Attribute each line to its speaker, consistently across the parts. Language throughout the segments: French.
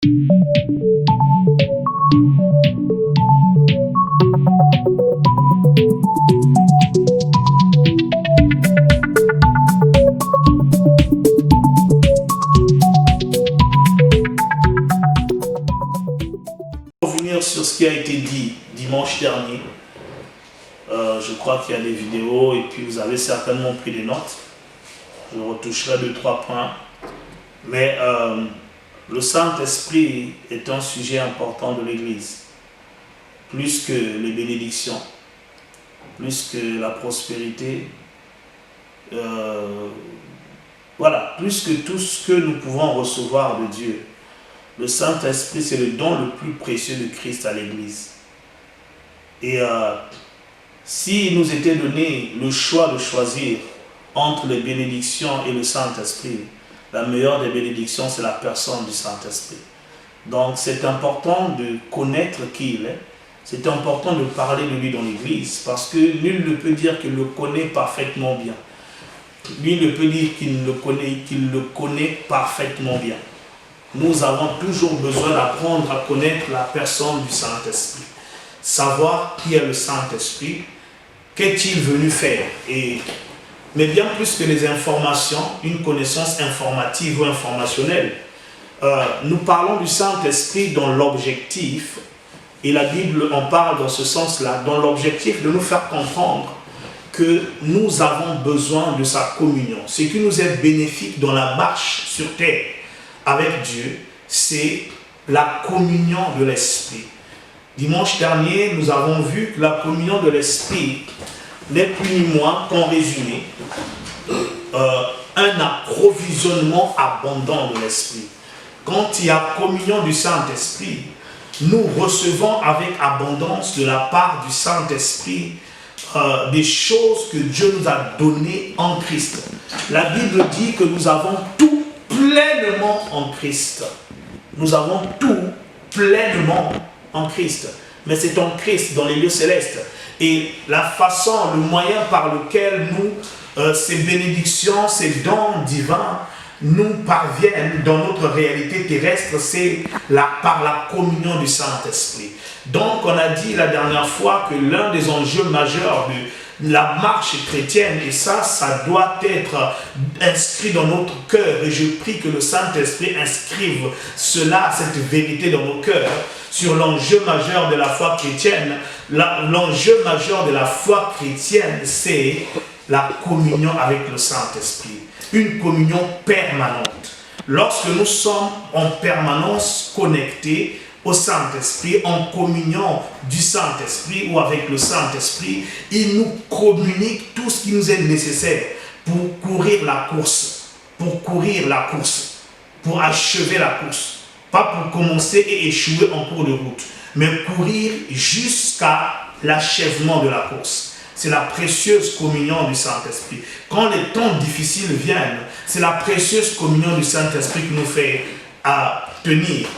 Speaker 1: Revenir sur ce qui a été dit dimanche dernier. Je crois qu'il y a des vidéos et puis vous avez certainement pris des notes. Je retoucherai 2-3 points. Mais le Saint-Esprit est un sujet important de l'Église. Plus que les bénédictions, plus que la prospérité, voilà, plus que tout ce que nous pouvons recevoir de Dieu. Le Saint-Esprit, c'est le don le plus précieux de Christ à l'Église. Et s'il nous était donné le choix de choisir entre les bénédictions et le Saint-Esprit, la meilleure des bénédictions, c'est la personne du Saint-Esprit. Donc c'est important de connaître qui il est. C'est important de parler de lui dans l'Église parce que nul ne peut dire qu'il le connaît parfaitement bien. Nul ne peut dire qu'il le connaît parfaitement bien. Nous avons toujours besoin d'apprendre à connaître la personne du Saint-Esprit. Savoir qui est le Saint-Esprit, qu'est-il venu faire. Mais bien plus que les informations, une connaissance informative ou informationnelle, nous parlons du Saint-Esprit dans l'objectif, et la Bible en parle dans ce sens-là, dans l'objectif de nous faire comprendre que nous avons besoin de sa communion. Ce qui nous est bénéfique dans la marche sur terre avec Dieu, c'est la communion de l'Esprit. Dimanche dernier, nous avons vu que la communion de l'Esprit n'est plus ni moins qu'en résumé un approvisionnement abondant de l'Esprit. Quand il y a communion du Saint-Esprit, nous recevons avec abondance de la part du Saint-Esprit des choses que Dieu nous a données en Christ. La Bible dit que nous avons tout pleinement en Christ. Nous avons tout pleinement en Christ. Mais c'est en Christ, dans les lieux célestes. Et la façon, le moyen par lequel nous, ces bénédictions, ces dons divins, nous parviennent dans notre réalité terrestre, c'est par la communion du Saint-Esprit. Donc, on a dit la dernière fois que l'un des enjeux majeurs de la marche chrétienne, et ça doit être inscrit dans notre cœur, et je prie que le Saint-Esprit inscrive cela, cette vérité dans nos cœurs, sur l'enjeu majeur de la foi chrétienne. L'enjeu majeur de la foi chrétienne, c'est la communion avec le Saint-Esprit. Une communion permanente. Lorsque nous sommes en permanence connectés au Saint-Esprit, en communion du Saint-Esprit ou avec le Saint-Esprit, il nous communique tout ce qui nous est nécessaire pour courir la course, pour achever la course. Pas pour commencer et échouer en cours de route, mais courir jusqu'à l'achèvement de la course. C'est la précieuse communion du Saint-Esprit. Quand les temps difficiles viennent, c'est la précieuse communion du Saint-Esprit qui nous fait tenir.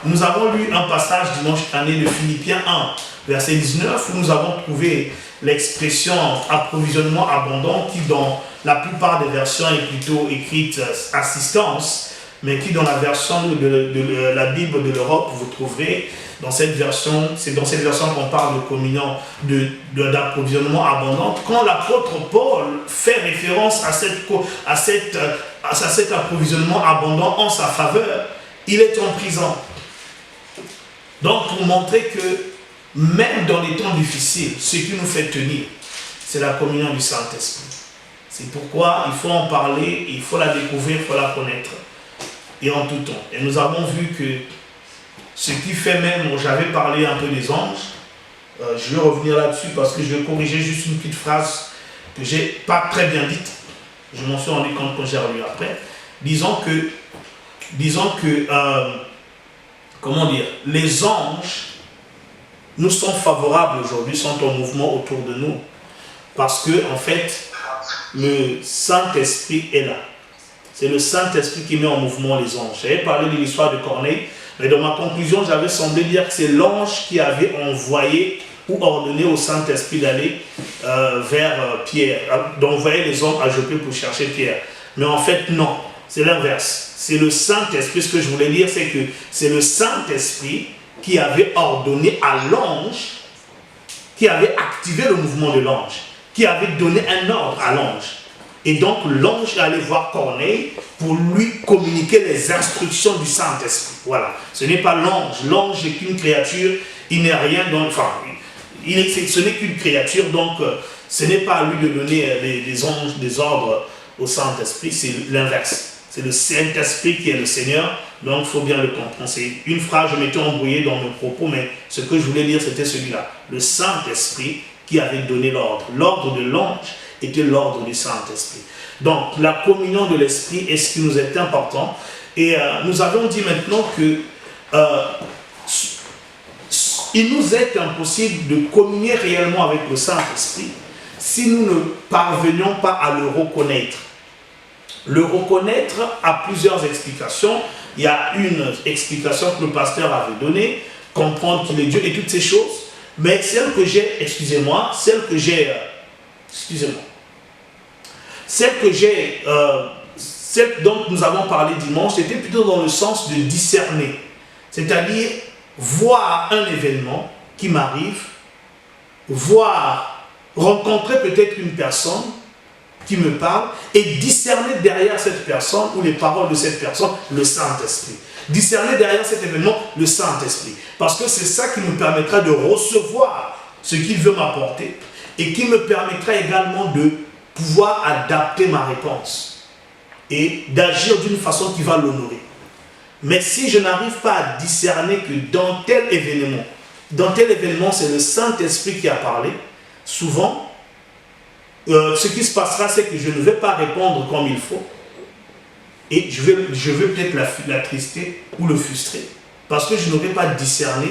Speaker 1: Nous avons lu un passage dimanche dernier de Philippiens 1, verset 19, où nous avons trouvé l'expression approvisionnement abondant qui dans la plupart des versions est plutôt écrite assistance, mais qui dans la version de la Bible de l'Europe, vous trouverez dans cette version, c'est dans cette version qu'on parle de communion, d'approvisionnement abondant. Quand l'apôtre Paul fait référence à cet approvisionnement abondant en sa faveur, il est en prison. Donc pour montrer que même dans les temps difficiles, ce qui nous fait tenir, c'est la communion du Saint-Esprit. C'est pourquoi il faut en parler, il faut la découvrir, il faut la connaître. Et en tout temps. Et nous avons vu que ce qui fait même, j'avais parlé un peu des anges, je vais revenir là-dessus parce que je vais corriger juste une petite phrase que je n'ai pas très bien dite. Je m'en suis rendu compte quand j'ai relu après. Disons que comment dire, les anges nous sont favorables aujourd'hui, sont en mouvement autour de nous. Parce que, en fait, le Saint-Esprit est là. C'est le Saint-Esprit qui met en mouvement les anges. J'avais parlé de l'histoire de Corneille, mais dans ma conclusion, j'avais semblé dire que c'est l'ange qui avait envoyé ou ordonné au Saint-Esprit d'aller vers Pierre, d'envoyer les hommes à Joppé pour chercher Pierre. Mais en fait, non. c'est l'inverse. C'est le Saint-Esprit. Ce que je voulais dire, c'est que c'est le Saint-Esprit qui avait ordonné à l'ange, qui avait activé le mouvement de l'ange, qui avait donné un ordre à l'ange. Et donc l'ange est allé voir Corneille pour lui communiquer les instructions du Saint-Esprit. Voilà. Ce n'est pas l'ange. L'ange n'est qu'une créature, il n'est rien, donc, enfin, ce n'est qu'une créature, donc ce n'est pas à lui de donner des ordres au Saint-Esprit, c'est l'inverse. C'est le Saint-Esprit qui est le Seigneur, donc il faut bien le comprendre. C'est une phrase, je m'étais embrouillé dans mes propos, mais ce que je voulais dire, c'était celui-là. Le Saint-Esprit qui avait donné l'ordre. L'ordre de l'ange était l'ordre du Saint-Esprit. Donc, la communion de l'Esprit est ce qui nous est important. Et nous avons dit maintenant que il nous est impossible de communier réellement avec le Saint-Esprit si nous ne parvenions pas à le reconnaître. Le reconnaître a plusieurs explications. Il y a une explication que le pasteur avait donnée, comprendre qu'il est Dieu et toutes ces choses. Mais celle que j'ai, celle dont nous avons parlé dimanche, c'était plutôt dans le sens de discerner. C'est-à-dire voir un événement qui m'arrive, rencontrer peut-être une personne qui me parle et discerner derrière cette personne ou les paroles de cette personne le Saint-Esprit. Discerner derrière cet événement le Saint-Esprit. Parce que c'est ça qui me permettra de recevoir ce qu'il veut m'apporter et qui me permettra également de pouvoir adapter ma réponse et d'agir d'une façon qui va l'honorer. Mais si je n'arrive pas à discerner que dans tel événement, c'est le Saint-Esprit qui a parlé, souvent, ce qui se passera, c'est que je ne vais pas répondre comme il faut. Et je vais peut-être l'attrister ou le frustrer. Parce que je n'aurai pas discerné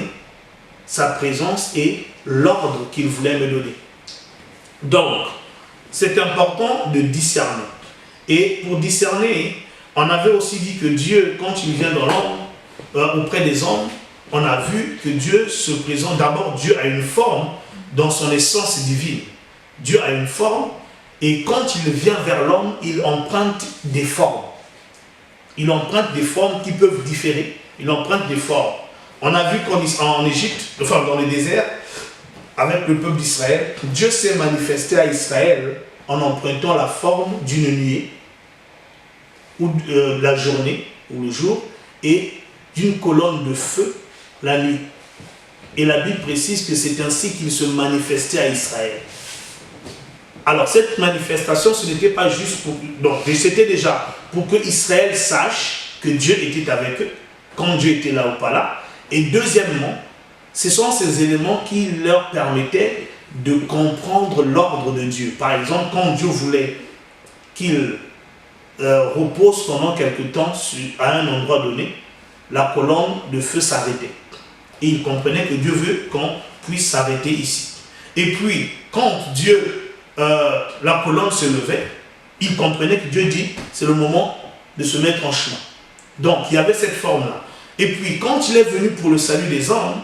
Speaker 1: sa présence et l'ordre qu'il voulait me donner. Donc, c'est important de discerner. Et pour discerner, on avait aussi dit que Dieu, quand il vient dans l'homme, auprès des hommes, on a vu que Dieu se présente. D'abord, Dieu a une forme dans son essence divine. Dieu a une forme et quand il vient vers l'homme, il emprunte des formes. Il emprunte des formes qui peuvent différer. Il emprunte des formes. On a vu qu'en Égypte, enfin dans le désert, avec le peuple d'Israël, Dieu s'est manifesté à Israël en empruntant la forme d'une nuée, ou la journée, ou le jour, et d'une colonne de feu la nuit. Et la Bible précise que c'est ainsi qu'il se manifestait à Israël. Alors cette manifestation, ce n'était pas juste pour... Donc c'était déjà pour que Israël sache que Dieu était avec eux, quand Dieu était là ou pas là. Et deuxièmement, ce sont ces éléments qui leur permettaient de comprendre l'ordre de Dieu. Par exemple, quand Dieu voulait qu'il repose pendant quelque temps à un endroit donné, la colonne de feu s'arrêtait. Et il comprenait que Dieu veut qu'on puisse s'arrêter ici. Et puis, quand la colonne se levait, il comprenait que Dieu dit, c'est le moment de se mettre en chemin. Donc, il y avait cette forme-là. Et puis, quand il est venu pour le salut des hommes,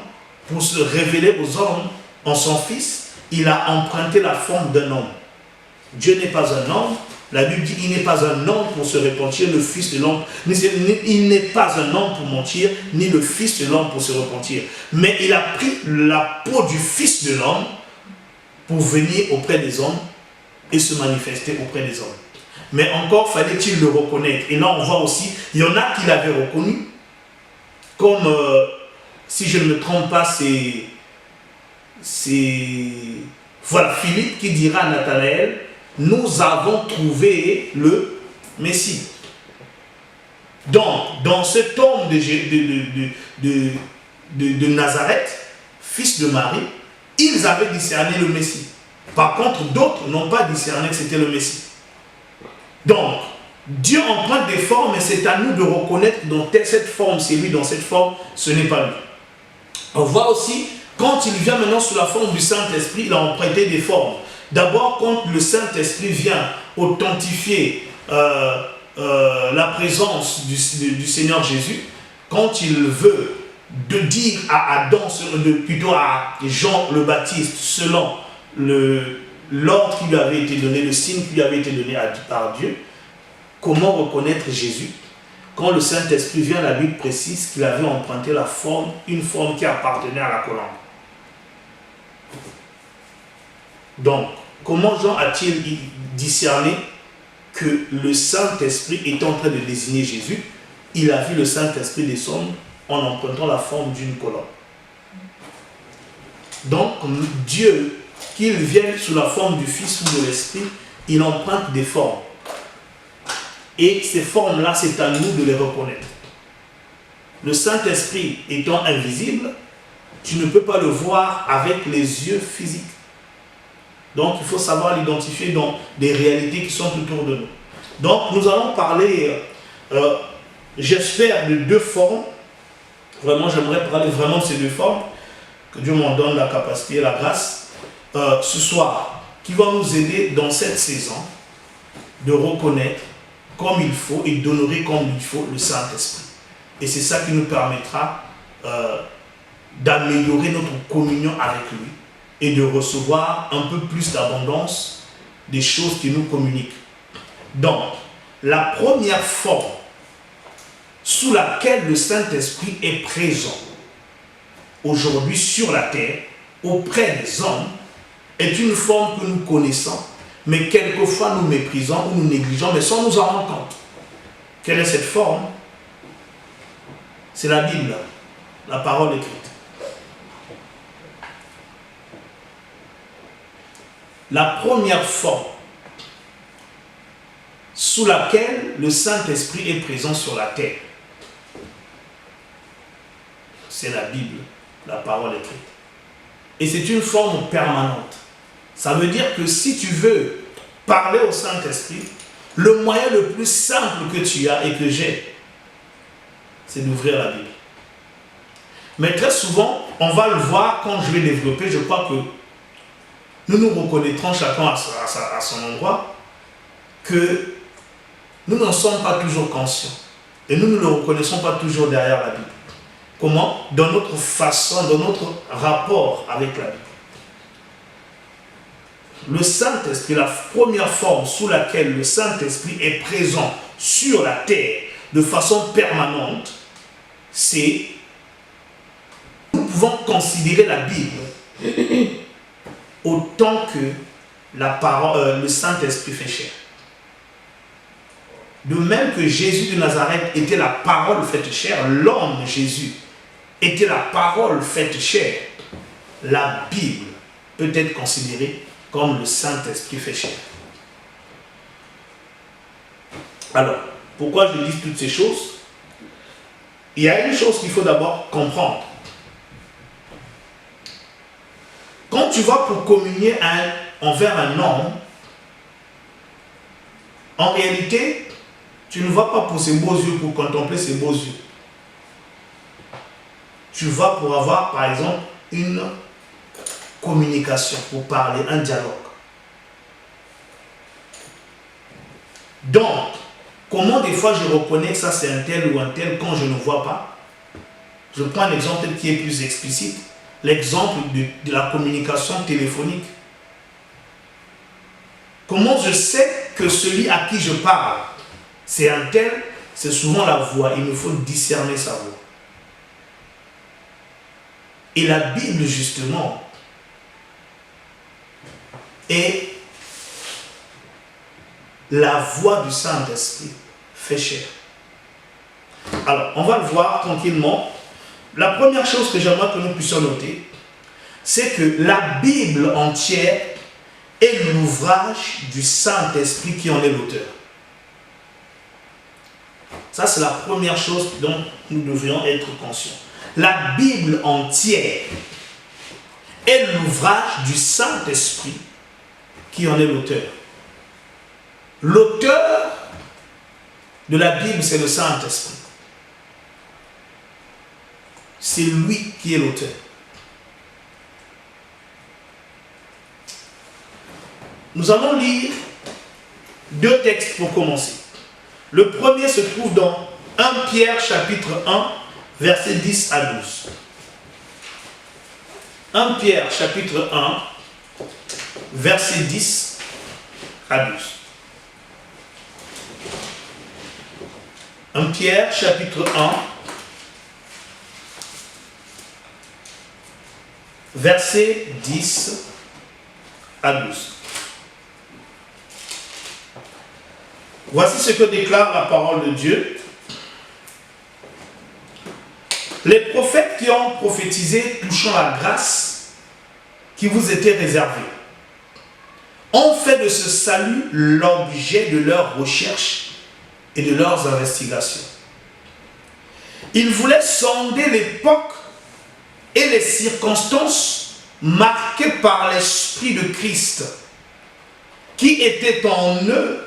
Speaker 1: pour se révéler aux hommes en son Fils, il a emprunté la forme d'un homme. Dieu n'est pas un homme. La Bible dit, il n'est pas un homme pour se repentir, le Fils de l'homme. Il n'est pas un homme pour mentir, ni le Fils de l'homme pour se repentir. Mais il a pris la peau du Fils de l'homme pour venir auprès des hommes et se manifester auprès des hommes. Mais encore fallait-il le reconnaître. Et là, on voit aussi, il y en a qui l'avaient reconnu, comme, si je ne me trompe pas, voilà, Philippe qui dira à Nathanaël, nous avons trouvé le Messie. Donc, dans cet homme de Nazareth, fils de Marie, ils avaient discerné le Messie. Par contre, d'autres n'ont pas discerné que c'était le Messie. Donc, Dieu emprunte des formes et c'est à nous de reconnaître dans cette forme, c'est lui, dans cette forme, ce n'est pas lui. On voit aussi, quand il vient maintenant sous la forme du Saint-Esprit, il a emprunté des formes. D'abord, quand le Saint-Esprit vient authentifier la présence du Seigneur Jésus, quand il veut de dire à Adam, plutôt à Jean le Baptiste, selon l'ordre qui lui avait été donné, le signe qui lui avait été donné par Dieu, comment reconnaître Jésus? Quand le Saint-Esprit vient, la Bible précise qu'il avait emprunté la forme, une forme qui appartenait à la colombe. Donc, comment Jean a-t-il discerné que le Saint-Esprit est en train de désigner Jésus? Il a vu le Saint-Esprit descendre en empruntant la forme d'une colombe. Donc, Dieu, qu'il vienne sous la forme du Fils ou de l'Esprit, il emprunte des formes. Et ces formes-là, c'est à nous de les reconnaître. Le Saint-Esprit étant invisible, tu ne peux pas le voir avec les yeux physiques. Donc, il faut savoir l'identifier dans des réalités qui sont autour de nous. Donc, nous allons parler, j'espère, de deux formes. Vraiment, j'aimerais parler vraiment de ces deux formes. Que Dieu m'en donne la capacité et la grâce. Ce soir, qui va nous aider dans cette saison de reconnaître comme il faut et d'honorer comme il faut le Saint-Esprit. Et c'est ça qui nous permettra d'améliorer notre communion avec lui et de recevoir un peu plus d'abondance des choses qui nous communiquent. Donc, la première forme sous laquelle le Saint-Esprit est présent aujourd'hui sur la terre, auprès des hommes, est une forme que nous connaissons, mais quelquefois nous méprisons ou nous négligeons, mais sans nous en rendre compte. Quelle est cette forme? C'est la Bible, la parole écrite. La première forme sous laquelle le Saint-Esprit est présent sur la terre, c'est la Bible, la parole écrite. Et c'est une forme permanente. Ça veut dire que si tu veux parler au Saint-Esprit, le moyen le plus simple que tu as et que j'ai, c'est d'ouvrir la Bible. Mais très souvent, on va le voir quand je vais développer, je crois que nous nous reconnaîtrons chacun à son endroit, que nous n'en sommes pas toujours conscients. Et nous ne le reconnaissons pas toujours derrière la Bible. Comment? Dans notre façon, dans notre rapport avec la Bible. Le Saint-Esprit, la première forme sous laquelle le Saint-Esprit est présent sur la terre de façon permanente, c'est, nous pouvons considérer la Bible autant que le Saint-Esprit fait chair. De même que Jésus de Nazareth était la parole faite chair, l'homme Jésus était la parole faite chair, la Bible peut être considérée comme le Saint-Esprit fait chair. Alors, pourquoi je dis toutes ces choses? Il y a une chose qu'il faut d'abord comprendre. Quand tu vas pour communier envers un homme, en réalité, tu ne vas pas pour ses beaux yeux, pour contempler ses beaux yeux. Tu vas pour avoir, par exemple, une communication, pour parler, un dialogue. Donc, comment des fois je reconnais que ça c'est un tel ou un tel quand je ne vois pas? Je prends un exemple qui est plus explicite. L'exemple de la communication téléphonique. Comment je sais que celui à qui je parle, c'est un tel? C'est souvent la voix. Il me faut discerner sa voix. Et la Bible, justement, est la voix du Saint-Esprit fait chair. Alors, on va le voir tranquillement. La première chose que j'aimerais que nous puissions noter, c'est que la Bible entière est l'ouvrage du Saint-Esprit qui en est l'auteur. Ça, c'est la première chose dont nous devrions être conscients. La Bible entière est l'ouvrage du Saint-Esprit qui en est l'auteur. L'auteur de la Bible, c'est le Saint-Esprit. C'est lui qui est l'auteur. Nous allons lire deux textes pour commencer. Le premier se trouve dans 1 Pierre chapitre 1, versets 10 à 12. 1 Pierre chapitre 1, versets 10 à 12. 1 Pierre chapitre 1, versets 10 à 12. Voici ce que déclare la parole de Dieu. Les prophètes qui ont prophétisé touchant la grâce qui vous était réservée ont fait de ce salut l'objet de leurs recherches et de leurs investigations. Ils voulaient sonder l'époque et les circonstances marquées par l'Esprit de Christ qui était en eux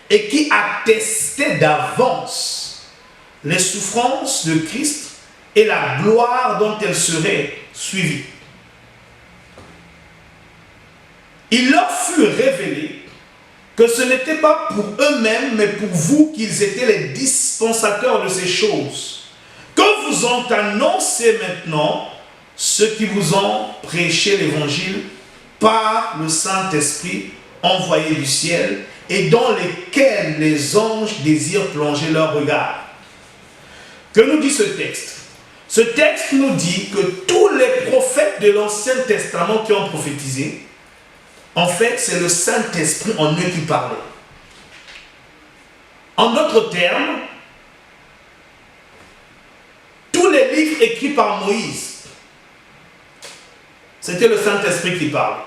Speaker 1: et qui attestait d'avance les souffrances de Christ et la gloire dont elles seraient suivies. Il leur fut révélé que ce n'était pas pour eux-mêmes, mais pour vous qu'ils étaient les dispensateurs de ces choses, que vous ont annoncé maintenant ceux qui vous ont prêché l'évangile par le Saint-Esprit envoyé du ciel et dans lesquels les anges désirent plonger leur regard. Que nous dit ce texte? Ce texte nous dit que tous les prophètes de l'Ancien Testament qui ont prophétisé, en fait, c'est le Saint-Esprit en eux qui parlait. En d'autres termes, tous les livres écrits par Moïse, c'était le Saint-Esprit qui parlait.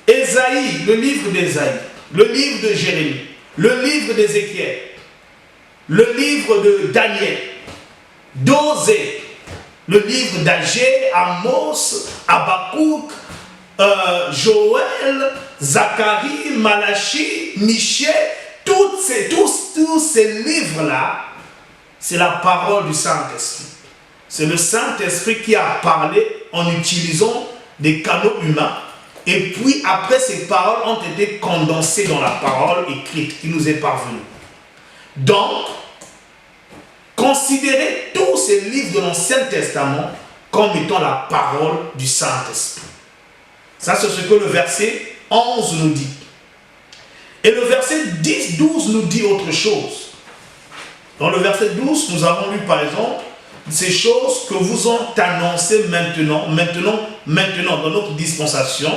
Speaker 1: Ésaïe, le livre d'Ésaïe, le livre de Jérémie, le livre d'Ézéchiel, le livre de Daniel, d'Osée, le livre d'Agé, Amos, Habakkuk, Joël, Zacharie, Malachie, Michée, tous ces livres-là, c'est la parole du Saint-Esprit. C'est le Saint-Esprit qui a parlé en utilisant des canaux humains. Et puis après, ces paroles ont été condensées dans la parole écrite qui nous est parvenue. Donc, considérez tous ces livres de l'Ancien Testament comme étant la parole du Saint-Esprit. Ça, c'est ce que le verset 11 nous dit. Et le verset 10-12 nous dit autre chose. Dans le verset 12, nous avons lu par exemple ces choses que vous ont annoncées maintenant, dans notre dispensation,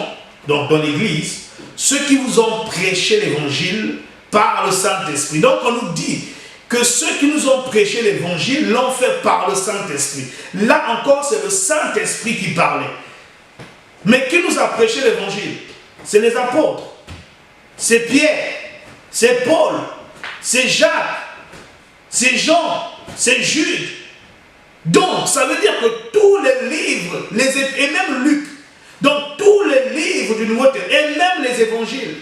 Speaker 1: donc dans l'Église, ceux qui vous ont prêché l'Évangile par le Saint-Esprit. Donc on nous dit que ceux qui nous ont prêché l'Évangile l'ont fait par le Saint-Esprit. Là encore, c'est le Saint-Esprit qui parlait. Mais qui nous a prêché l'Évangile? C'est les apôtres. C'est Pierre, c'est Paul, c'est Jacques, c'est Jean, c'est Jude. Donc, ça veut dire que tous les livres, et même Luc, donc tous les livres du Nouveau Testament, et même les évangiles,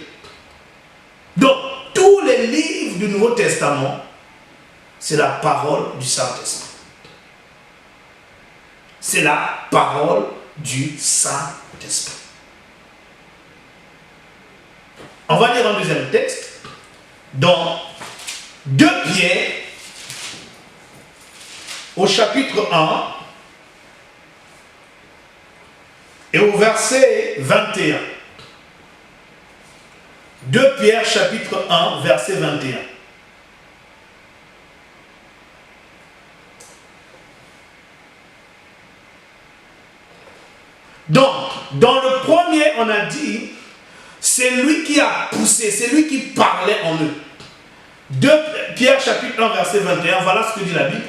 Speaker 1: donc tous les livres du Nouveau Testament, c'est la parole du Saint-Esprit. C'est la parole du Saint-Esprit. On va lire un deuxième texte dans 2 Pierre au chapitre 1 et au verset 21. 2 Pierre chapitre 1 verset 21. Donc, dans le premier, on a dit, c'est lui qui a poussé, c'est lui qui parlait en eux. 2 Pierre chapitre 1 verset 21, voilà ce que dit la Bible.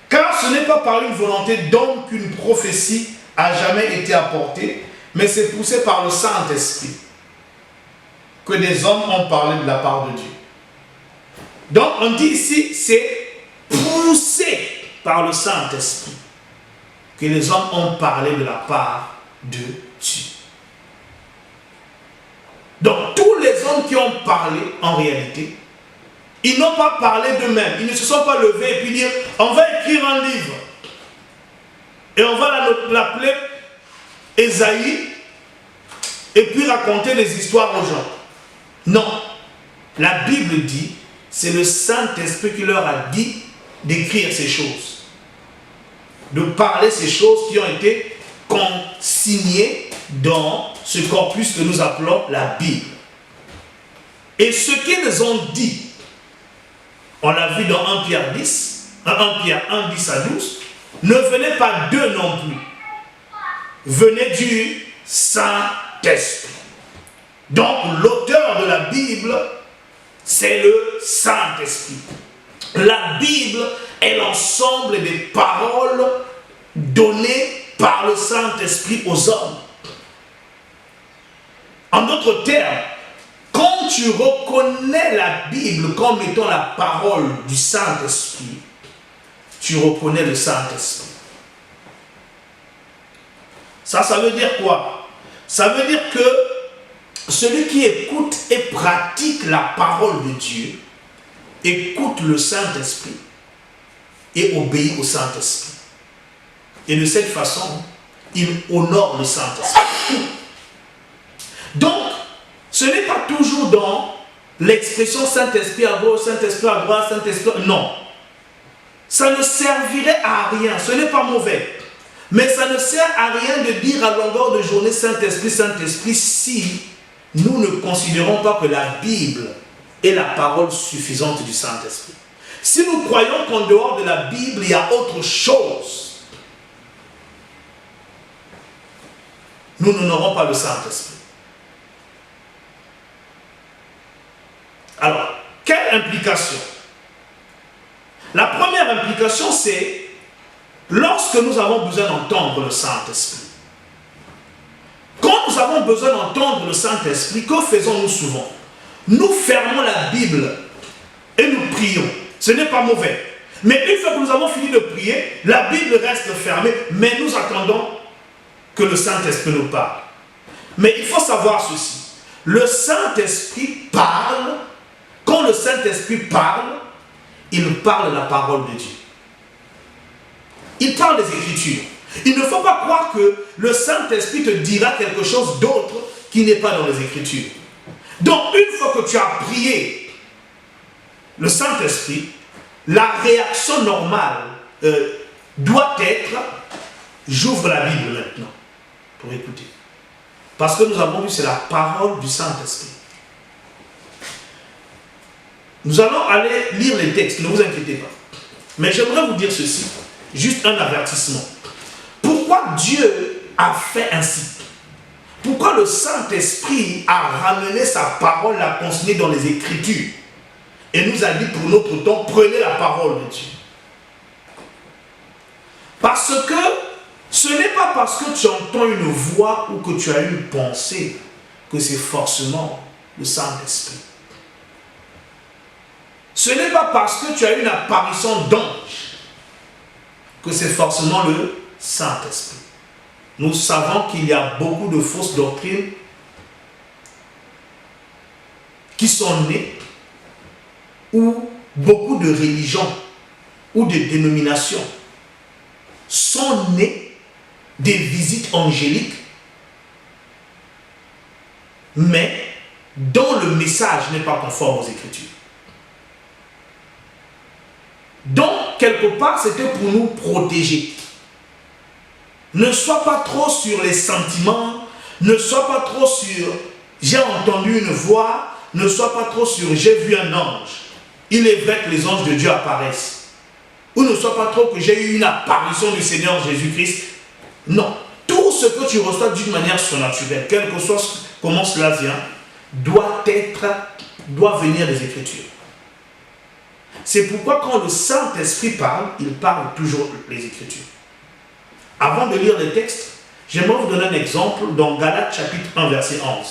Speaker 1: Car ce n'est pas par une volonté d'homme qu'une prophétie a jamais été apportée, mais c'est poussé par le Saint-Esprit que des hommes ont parlé de la part de Dieu. Donc on dit ici, c'est poussé par le Saint-Esprit que les hommes ont parlé de la part de Dieu. Donc tous les hommes qui ont parlé en réalité, ils n'ont pas parlé d'eux-mêmes. Ils ne se sont pas levés et puis dire, on va écrire un livre. Et on va l'appeler Ésaïe. Et puis raconter des histoires aux gens. Non. La Bible dit, c'est le Saint-Esprit qui leur a dit d'écrire ces choses. De parler ces choses qui ont été consignées dans ce corpus que nous appelons la Bible. Et ce qu'ils ont dit, on l'a vu dans 1 Pierre 10, 1 Pierre 1, 10 à 12, ne venez pas d'eux non plus. Venez du Saint-Esprit. Donc l'auteur de la Bible, c'est le Saint-Esprit. La Bible est l'ensemble des paroles données par le Saint-Esprit aux hommes. En d'autres termes, quand tu reconnais la Bible comme étant la parole du Saint-Esprit, tu reconnais le Saint-Esprit. Ça veut dire quoi? Ça veut dire que celui qui écoute et pratique la parole de Dieu, écoute le Saint-Esprit et obéit au Saint-Esprit. Et de cette façon, il honore le Saint-Esprit. Donc, ce n'est pas toujours dans l'expression Saint-Esprit à gauche, Saint-Esprit à droite, Saint-Esprit... Non. Ça ne servirait à rien. Ce n'est pas mauvais. Mais ça ne sert à rien de dire à longueur de journée Saint-Esprit, Saint-Esprit, si nous ne considérons pas que la Bible est la parole suffisante du Saint-Esprit. Si nous croyons qu'en dehors de la Bible, il y a autre chose, nous n'honorons pas le Saint-Esprit. Alors, quelle implication? La première implication, c'est lorsque nous avons besoin d'entendre le Saint-Esprit. Quand nous avons besoin d'entendre le Saint-Esprit, que faisons-nous souvent? Nous fermons la Bible et nous prions. Ce n'est pas mauvais. Mais une fois que nous avons fini de prier, la Bible reste fermée, mais nous attendons que le Saint-Esprit nous parle. Mais il faut savoir ceci. Le Saint-Esprit parle. Quand le Saint-Esprit parle, il parle la parole de Dieu. Il parle des Écritures. Il ne faut pas croire que le Saint-Esprit te dira quelque chose d'autre qui n'est pas dans les Écritures. Donc, une fois que tu as prié le Saint-Esprit, la réaction normale doit être « j'ouvre la Bible maintenant pour écouter ». Parce que nous avons vu, c'est la parole du Saint-Esprit. Nous allons aller lire les textes, ne vous inquiétez pas. Mais j'aimerais vous dire ceci, juste un avertissement. Pourquoi Dieu a fait ainsi? Pourquoi le Saint-Esprit a ramené sa parole, l'a consignée dans les Écritures et nous a dit pour notre temps, prenez la parole de Dieu? Parce que ce n'est pas parce que tu entends une voix ou que tu as une pensée que c'est forcément le Saint-Esprit. Ce n'est pas parce que tu as une apparition d'ange que c'est forcément le Saint-Esprit. Nous savons qu'il y a beaucoup de fausses doctrines qui sont nées, ou beaucoup de religions ou de dénominations sont nées des visites angéliques, mais dont le message n'est pas conforme aux Écritures. Donc, quelque part, c'était pour nous protéger. Ne sois pas trop sur les sentiments, ne sois pas trop sur « j'ai entendu une voix », ne sois pas trop sur « j'ai vu un ange ». Il est vrai que les anges de Dieu apparaissent. Ou ne sois pas trop que j'ai eu une apparition du Seigneur Jésus-Christ. Non. Tout ce que tu reçois d'une manière surnaturelle, quel que soit comment cela vient, doit venir des Écritures. C'est pourquoi quand le Saint-Esprit parle, il parle toujours les Écritures. Avant de lire les textes, j'aimerais vous donner un exemple dans Galates chapitre 1 verset 11.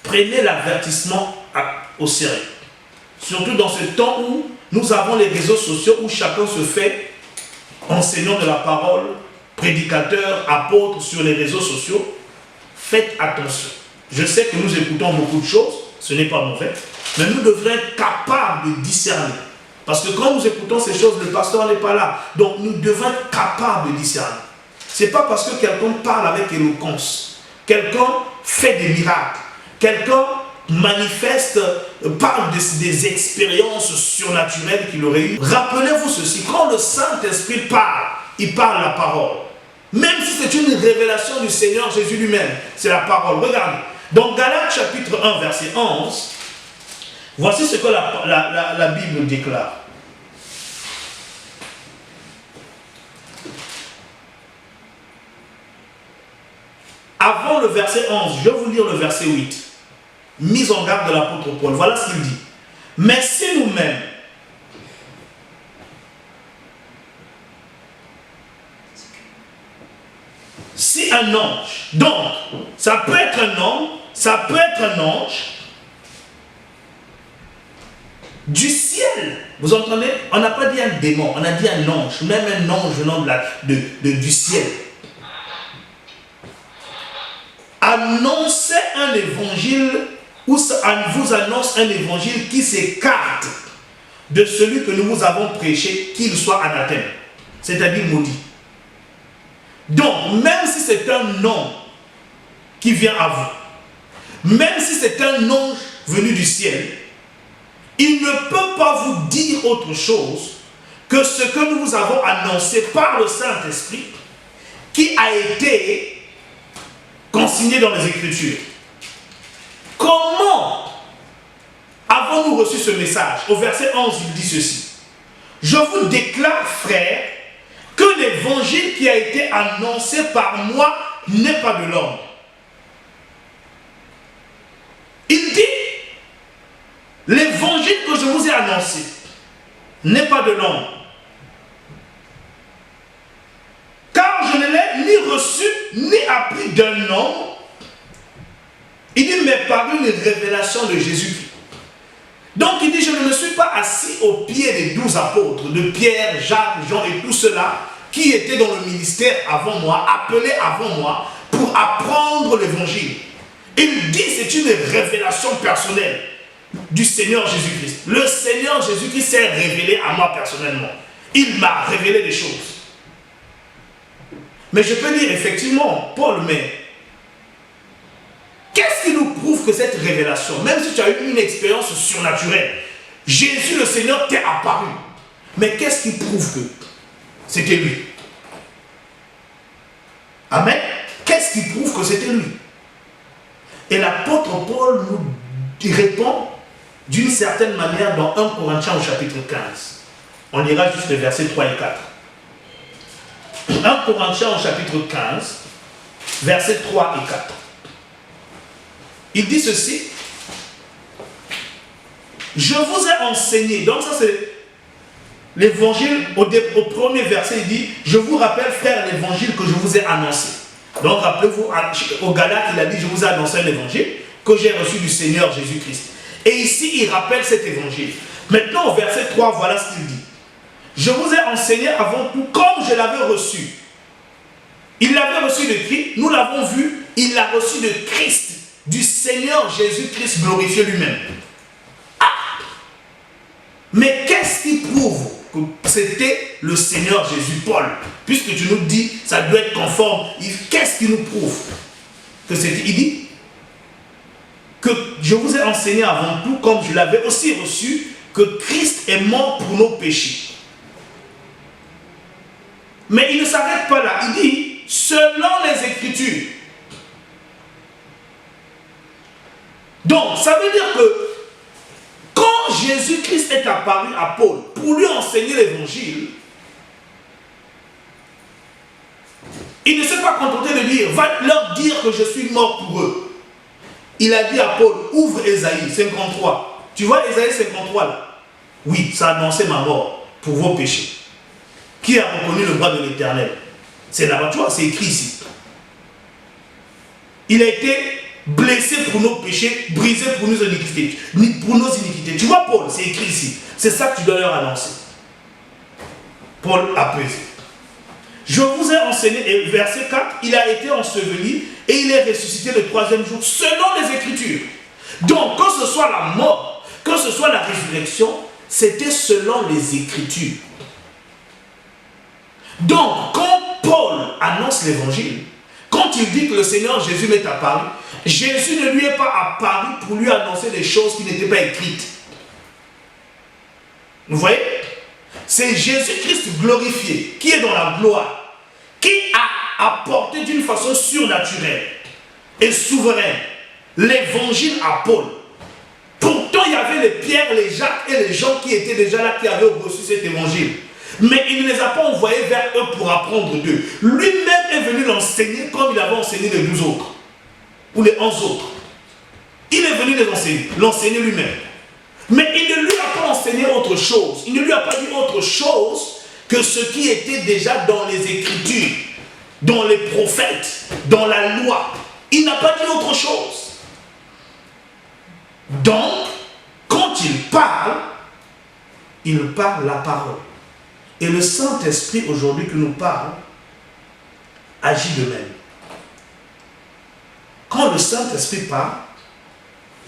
Speaker 1: Prenez l'avertissement au sérieux. Surtout dans ce temps où nous avons les réseaux sociaux où chacun se fait enseignant de la parole, prédicateur, apôtre sur les réseaux sociaux. Faites attention. Je sais que nous écoutons beaucoup de choses, ce n'est pas mauvais, mais nous devons être capables de discerner. Parce que quand nous écoutons ces choses, le pasteur n'est pas là. Donc nous devons être capables de discerner. Ce n'est pas parce que quelqu'un parle avec éloquence, quelqu'un fait des miracles, quelqu'un manifeste, parle des expériences surnaturelles qu'il aurait eues. Rappelez-vous ceci, quand le Saint-Esprit parle, il parle la parole. Même si c'est une révélation du Seigneur Jésus lui-même, c'est la parole. Regardez, dans Galates chapitre 1 verset 11, Voici ce que la Bible déclare. Avant le verset 11, je vais vous lire le verset 8. Mise en garde de l'apôtre Paul. Voilà ce qu'il dit. Mais si nous-mêmes, si un ange, donc, ça peut être un homme, ça peut être un ange, du ciel, vous entendez? On n'a pas dit un démon, on a dit un ange, même un ange venant du ciel. Annoncez un évangile ou vous annonce un évangile qui s'écarte de celui que nous vous avons prêché, qu'il soit anathème, c'est-à-dire maudit. Donc, même si c'est un homme qui vient à vous, même si c'est un ange venu du ciel, il ne peut pas vous dire autre chose que ce que nous vous avons annoncé par le Saint-Esprit, qui a été consigné dans les Écritures. Comment avons-nous reçu ce message? Au verset 11, il dit ceci. Je vous déclare, frères, que l'évangile qui a été annoncé par moi n'est pas de l'homme. Il dit, l'évangile que je vous ai annoncé n'est pas de l'homme. Car je ne l'ai ni reçu ni appris d'un homme. Il dit, mais par une révélation de Jésus-Christ. Donc il dit, je ne me suis pas assis aux pieds des 12 apôtres, de Pierre, Jacques, Jean et tout cela qui étaient dans le ministère avant moi, appelés avant moi, pour apprendre l'évangile. Il dit, c'est une révélation personnelle du Seigneur Jésus-Christ. Le Seigneur Jésus-Christ s'est révélé à moi personnellement. Il m'a révélé des choses. Mais je peux dire effectivement, Paul, mais qu'est-ce qui nous prouve que cette révélation, même si tu as eu une expérience surnaturelle, Jésus le Seigneur t'est apparu, mais qu'est-ce qui prouve que c'était lui? Amen. Qu'est-ce qui prouve que c'était lui? Et l'apôtre Paul nous répond d'une certaine manière dans 1 Corinthiens au chapitre 15. On lira juste les versets 3 et 4. 1 Corinthiens au chapitre 15, versets 3 et 4. Il dit ceci. Je vous ai enseigné. Donc ça c'est l'évangile. Au premier verset il dit, je vous rappelle frère l'évangile que je vous ai annoncé. Donc rappelez-vous, au Galates il a dit, je vous ai annoncé l'évangile que j'ai reçu du Seigneur Jésus-Christ. Et ici il rappelle cet évangile. Maintenant au verset 3, voilà ce qu'il dit. Je vous ai enseigné avant tout comme je l'avais reçu. Il l'avait reçu de qui? Nous l'avons vu, il l'a reçu de Christ, du Seigneur Jésus-Christ glorifié lui-même. Ah! Mais qu'est-ce qui prouve que c'était le Seigneur Jésus, Paul? Puisque tu nous dis, ça doit être conforme. Qu'est-ce qui nous prouve que c'était? Il dit que je vous ai enseigné avant tout, comme je l'avais aussi reçu, que Christ est mort pour nos péchés. Mais il ne s'arrête pas là. Il dit, selon les Écritures. Donc, ça veut dire que quand Jésus-Christ est apparu à Paul pour lui enseigner l'évangile, il ne s'est pas contenté de dire, va leur dire que je suis mort pour eux. Il a dit à Paul, ouvre Ésaïe 53. Tu vois Ésaïe 53 là? Oui, ça annonçait ma mort pour vos péchés. Qui a reconnu le bras de l'Éternel? C'est là-bas, tu vois, c'est écrit ici. Il a été blessé pour nos péchés, brisé pour nos iniquités. Tu vois, Paul, c'est écrit ici. C'est ça que tu dois leur annoncer. Paul a pesé. Je vous ai enseigné, et verset 4, il a été enseveli et il est ressuscité le 3e jour, selon les Écritures. Donc, que ce soit la mort, que ce soit la résurrection, c'était selon les Écritures. Donc, quand Paul annonce l'évangile, quand il dit que le Seigneur Jésus m'est apparu, Jésus ne lui est pas apparu pour lui annoncer des choses qui n'étaient pas écrites. Vous voyez? C'est Jésus-Christ glorifié, qui est dans la gloire, qui a apporté d'une façon surnaturelle et souveraine l'évangile à Paul. Pourtant, il il y avait les Pierre, les Jacques et les gens qui étaient déjà là, qui avaient reçu cet évangile. Mais il ne les a pas envoyés vers eux pour apprendre d'eux. Lui-même est venu l'enseigner comme il avait enseigné les 12 autres. Ou les 11 autres. Il est venu les enseigner, l'enseigner lui-même. Mais il ne lui a pas enseigné autre chose. Il ne lui a pas dit autre chose que ce qui était déjà dans les Écritures, dans les prophètes, dans la loi. Il n'a pas dit autre chose. Donc, quand il parle la parole. Et le Saint-Esprit, aujourd'hui, qui nous parle, agit de même. Quand le Saint-Esprit parle,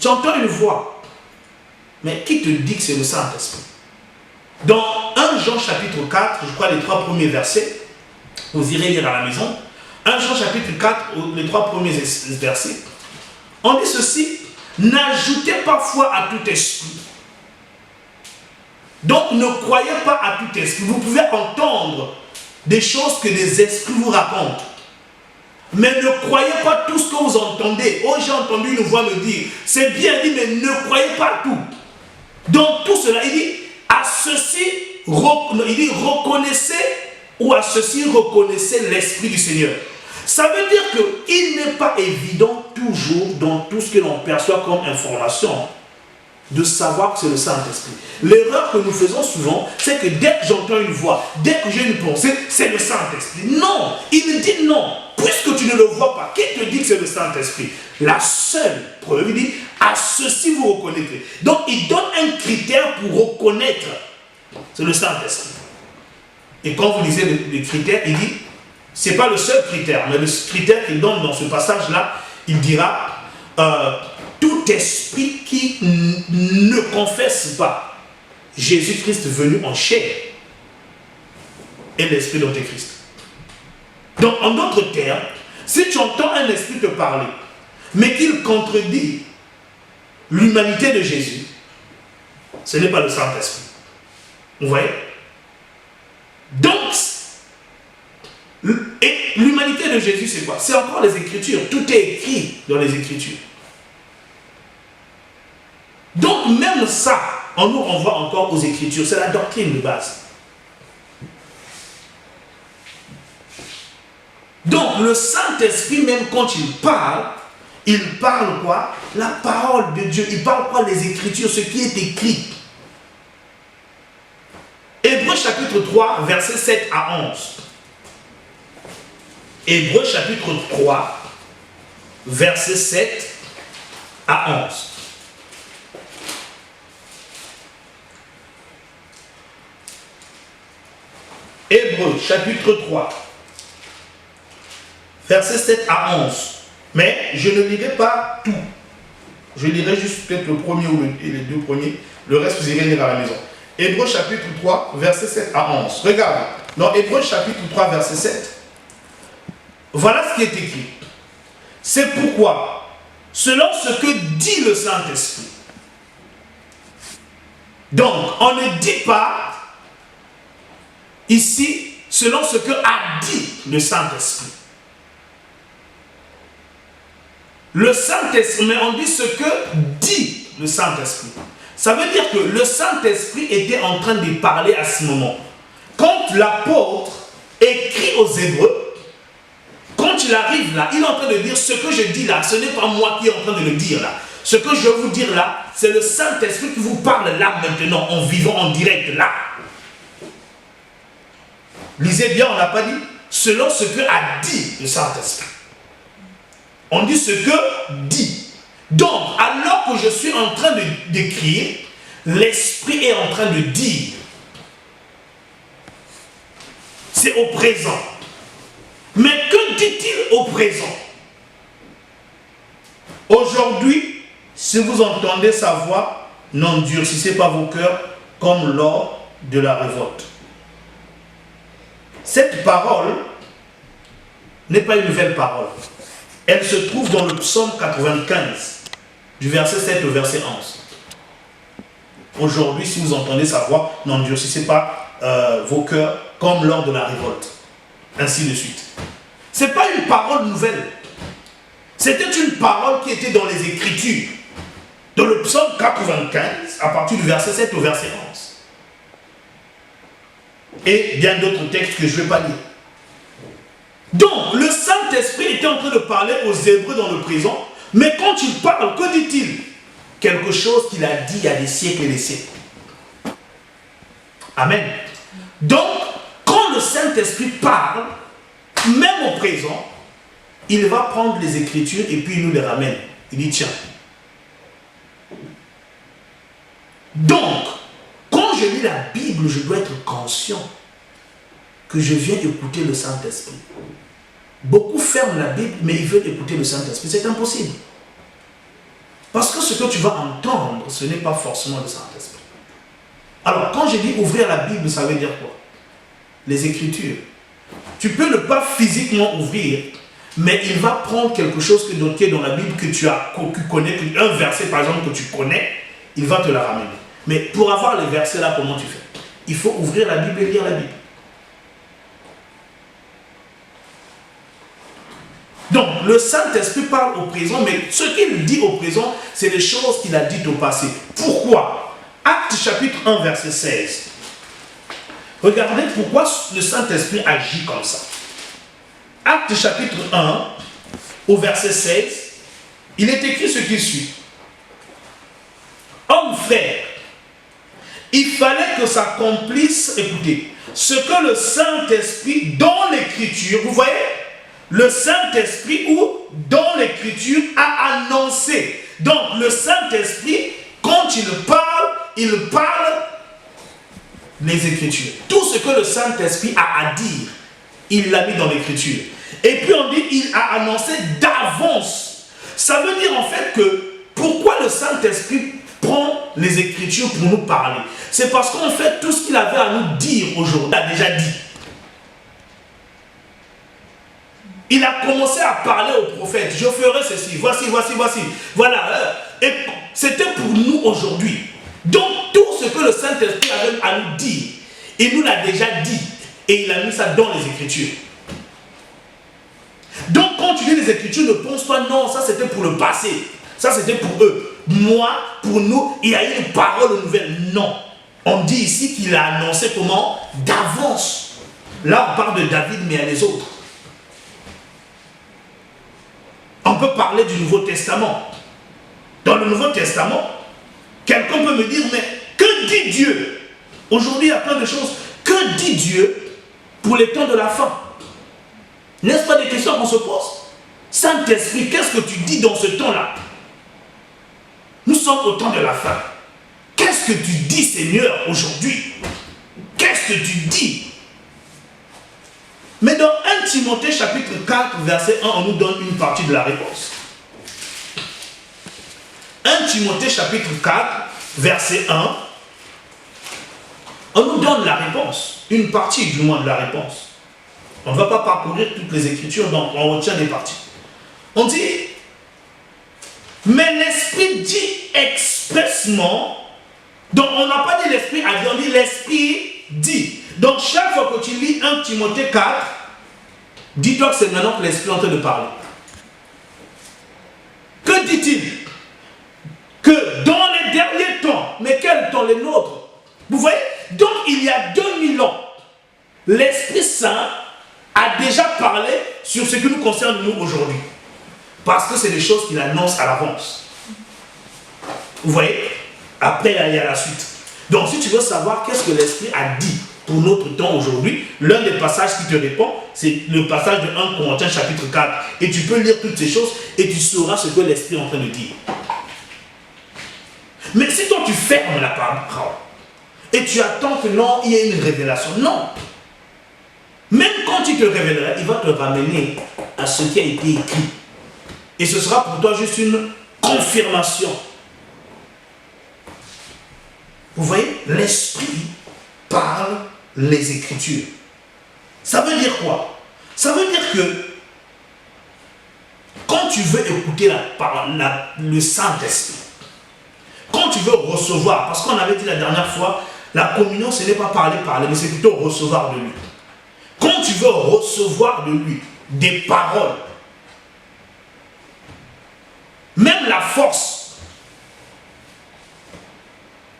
Speaker 1: tu entends une voix. Mais qui te dit que c'est le Saint-Esprit? Dans 1 Jean chapitre 4, je crois les 3 premiers versets, vous irez lire à la maison. 1 Jean chapitre 4, les 3 premiers versets, on dit ceci: n'ajoutez pas foi à tout esprit. Donc ne croyez pas à tout esprit. Vous pouvez entendre des choses que les esprits vous racontent. Mais ne croyez pas tout ce que vous entendez. Oh, j'ai entendu une voix me dire, c'est bien dit, mais ne croyez pas à tout. Donc tout cela, il dit, à ceci, il dit, reconnaissez, ou à ceci, reconnaissez l'Esprit du Seigneur. Ça veut dire qu'il n'est pas évident toujours dans tout ce que l'on perçoit comme information de savoir que c'est le Saint-Esprit. L'erreur que nous faisons souvent, c'est que dès que j'entends une voix, dès que j'ai une pensée, c'est le Saint-Esprit. Non, il dit non. Puisque tu ne le vois pas, qui te dit que c'est le Saint-Esprit? La seule preuve, il dit, à ceci vous reconnaîtrez. Donc, il donne un critère pour reconnaître. C'est le Saint-Esprit. Et quand vous lisez les critères, il dit, ce n'est pas le seul critère, mais le critère qu'il donne dans ce passage-là, il dira, tout esprit qui ne confesse pas Jésus-Christ venu en chair est l'esprit d'Antéchrist. Donc, en d'autres termes, si tu entends un esprit te parler, mais qu'il contredit l'humanité de Jésus, ce n'est pas le Saint-Esprit. Vous voyez? Donc, et l'humanité de Jésus, c'est quoi? C'est encore les Écritures. Tout est écrit dans les Écritures. Donc, même ça, on nous renvoie encore aux Écritures. C'est la doctrine de base. Donc, le Saint-Esprit, même quand il parle quoi? La parole de Dieu. Il parle quoi? Les Écritures, ce qui est écrit. Hébreux chapitre 3, versets 7 à 11. Hébreux chapitre 3, versets 7 à 11. Hébreux chapitre 3, versets 7 à 11. Mais je ne lirai pas tout. Je lirai juste peut-être le premier ou les deux premiers. Le reste, vous irez lire à la maison. Hébreux chapitre 3, versets 7 à 11. Regarde, dans Hébreux chapitre 3, verset 7, voilà ce qui est écrit. C'est pourquoi, selon ce que dit le Saint-Esprit. Donc, on ne dit pas ici selon ce que a dit le Saint-Esprit. Le Saint-Esprit, mais on dit ce que dit le Saint-Esprit. Ça veut dire que le Saint-Esprit était en train de parler à ce moment. Quand l'apôtre écrit aux Hébreux, quand il arrive là, il est en train de dire ce que je dis là, ce n'est pas moi qui est en train de le dire là. Ce que je vais vous dire là, c'est le Saint-Esprit qui vous parle là maintenant, en vivant en direct là. Lisez bien, on n'a pas dit selon ce que a dit le Saint-Esprit. On dit ce que dit. Donc, alors que je suis en train d'écrire, l'Esprit est en train de dire. C'est au présent. Mais que dit-il au présent? Aujourd'hui, si vous entendez sa voix, n'endurcissez pas vos cœurs comme lors de la révolte. Cette parole n'est pas une nouvelle parole. Elle se trouve dans le psaume 95, du verset 7 au verset 11. Aujourd'hui, si vous entendez sa voix, n'endurcissez pas vos cœurs comme lors de la révolte. Ainsi de suite. Ce n'est pas une parole nouvelle. C'était une parole qui était dans les Écritures. Dans le psaume 95, à partir du verset 7 au verset 11. Et bien d'autres textes que je ne vais pas lire. Donc, le Saint-Esprit était en train de parler aux Hébreux dans le présent, mais quand il parle, que dit-il? Quelque chose qu'il a dit il y a des siècles et des siècles. Amen. Donc, quand le Saint-Esprit parle, même au présent, il va prendre les Écritures et puis il nous les ramène. Il dit, tiens. Donc, quand je lis la Bible, je dois être conscient que je viens écouter le Saint-Esprit. Beaucoup ferment la Bible, mais ils veulent écouter le Saint-Esprit. C'est impossible. Parce que ce que tu vas entendre, ce n'est pas forcément le Saint-Esprit. Alors, quand je dis ouvrir la Bible, ça veut dire quoi? Les Écritures. Tu peux ne pas physiquement ouvrir, mais il va prendre quelque chose qui est dans la Bible que tu connais, un verset par exemple que tu connais, il va te la ramener. Mais pour avoir les versets là, comment tu fais? Il faut ouvrir la Bible et lire la Bible. Donc, le Saint-Esprit parle au présent, mais ce qu'il dit au présent, c'est les choses qu'il a dites au passé. Pourquoi? Actes chapitre 1, verset 16. Regardez pourquoi le Saint-Esprit agit comme ça. Actes chapitre 1, au verset 16, il est écrit ce qui suit. Hommes frères, il fallait que s'accomplisse, écoutez, ce que le Saint-Esprit, dans l'Écriture, vous voyez, le Saint-Esprit ou dans l'Écriture a annoncé. Donc le Saint-Esprit, quand il parle les Écritures. Tout ce que le Saint-Esprit a à dire, il l'a mis dans l'Écriture. Et puis on dit, il a annoncé d'avance. Ça veut dire en fait que, pourquoi le Saint-Esprit prend les Écritures pour nous parler? C'est parce qu'en fait, tout ce qu'il avait à nous dire aujourd'hui, il a déjà dit. Il a commencé à parler aux prophètes. Je ferai ceci, voici. Voilà. Et c'était pour nous aujourd'hui. Donc, tout ce que le Saint-Esprit avait à nous dire, il nous l'a déjà dit. Et il a mis ça dans les Écritures. Donc, quand tu lis les Écritures, ne pense pas, non, ça c'était pour le passé. Ça c'était pour eux. Moi, pour nous, il y a eu une parole nouvelle. Non. On dit ici qu'il a annoncé comment? D'avance. Là, on parle de David, mais il y a les autres. On peut parler du Nouveau Testament. Dans le Nouveau Testament, quelqu'un peut me dire, mais que dit Dieu? Aujourd'hui, il y a plein de choses. Que dit Dieu pour les temps de la fin? N'est-ce pas des questions qu'on se pose? Saint-Esprit, qu'est-ce que tu dis dans ce temps-là? Nous sommes au temps de la fin. Qu'est-ce que tu dis, Seigneur, aujourd'hui? Qu'est-ce que tu dis? Mais dans 1 Timothée chapitre 4, verset 1, on nous donne une partie de la réponse. 1 Timothée chapitre 4, verset 1, on nous donne la réponse, une partie du moins de la réponse. On ne va pas parcourir toutes les Écritures, donc on retient des parties. On dit, mais l'Esprit dit expressement, donc on n'a pas dit l'Esprit a dit, on dit l'Esprit dit. Donc chaque fois que tu lis 1 Timothée 4, dis-toi que c'est maintenant que l'Esprit est en train de parler. Que dit-il? Que dans les derniers temps, mais quel temps? Les nôtres. Vous voyez? Donc il y a 2000 ans, l'Esprit Saint a déjà parlé sur ce qui nous concerne nous aujourd'hui. Parce que c'est des choses qu'il annonce à l'avance. Vous voyez? Après, il y a la suite. Donc si tu veux savoir qu'est-ce que l'Esprit a dit pour notre temps aujourd'hui, l'un des passages qui te répond, c'est le passage de 1 Corinthiens chapitre 4. Et tu peux lire toutes ces choses et tu sauras ce que l'Esprit est en train de dire. Mais si toi tu fermes la parole et tu attends que non, il y ait une révélation, non. Même quand il te révélera, il va te ramener à ce qui a été écrit. Et ce sera pour toi juste une confirmation. Vous voyez, l'Esprit parle les Écritures. Ça veut dire quoi? Ça veut dire que quand tu veux écouter le Saint-Esprit, quand tu veux recevoir, parce qu'on avait dit la dernière fois, la communion ce n'est pas parler, mais c'est plutôt recevoir de lui. Quand tu veux recevoir de lui des paroles, même la force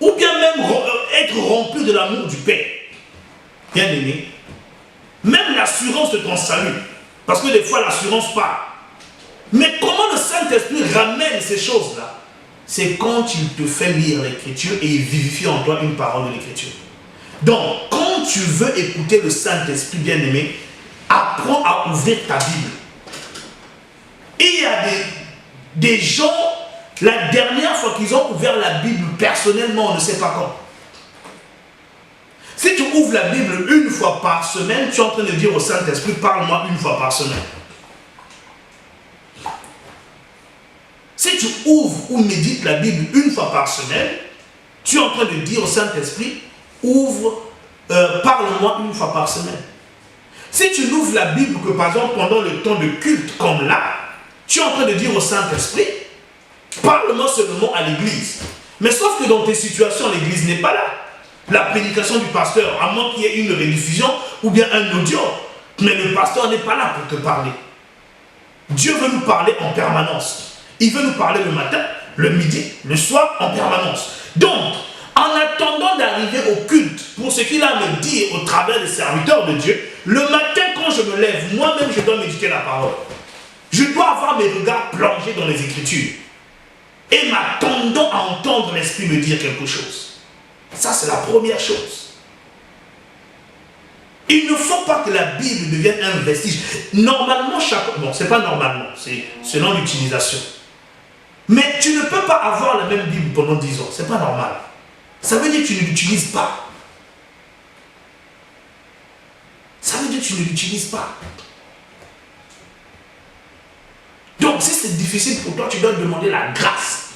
Speaker 1: ou bien même être rempli de l'amour du Père. Bien aimé, même l'assurance de ton salut, parce que des fois l'assurance part. Mais comment le Saint-Esprit ramène ces choses-là? C'est quand il te fait lire l'Écriture et il vivifie en toi une parole de l'Écriture. Donc, quand tu veux écouter le Saint-Esprit, bien-aimé, apprends à ouvrir ta Bible. Et il y a des gens, la dernière fois qu'ils ont ouvert la Bible, personnellement, on ne sait pas quand. Si tu ouvres la Bible une fois par semaine, tu es en train de dire au Saint-Esprit, parle-moi une fois par semaine. Si tu ouvres ou médites la Bible une fois par semaine, tu es en train de dire au Saint-Esprit, parle-moi une fois par semaine. Si tu n'ouvres la Bible que par exemple pendant le temps de culte comme là, tu es en train de dire au Saint-Esprit, parle-moi seulement à l'église. Mais sauf que dans tes situations, l'église n'est pas là. La prédication du pasteur, à moins qu'il y ait une rediffusion ou bien un audio, mais le pasteur n'est pas là pour te parler. Dieu veut nous parler en permanence. Il veut nous parler le matin, le midi, le soir, en permanence. Donc, en attendant d'arriver au culte, pour ce qu'il a à me dire au travers des serviteurs de Dieu, le matin quand je me lève, moi-même je dois méditer la parole. Je dois avoir mes regards plongés dans les Écritures. Et m'attendant à entendre l'Esprit me dire quelque chose. Ça, c'est la première chose. Il ne faut pas que la Bible devienne un vestige. Normalement, bon, c'est pas normalement, c'est selon l'utilisation. Mais tu ne peux pas avoir la même Bible pendant 10 ans. C'est pas normal. Ça veut dire que tu ne l'utilises pas. Ça veut dire que tu ne l'utilises pas. Donc, si c'est difficile pour toi, tu dois demander la grâce.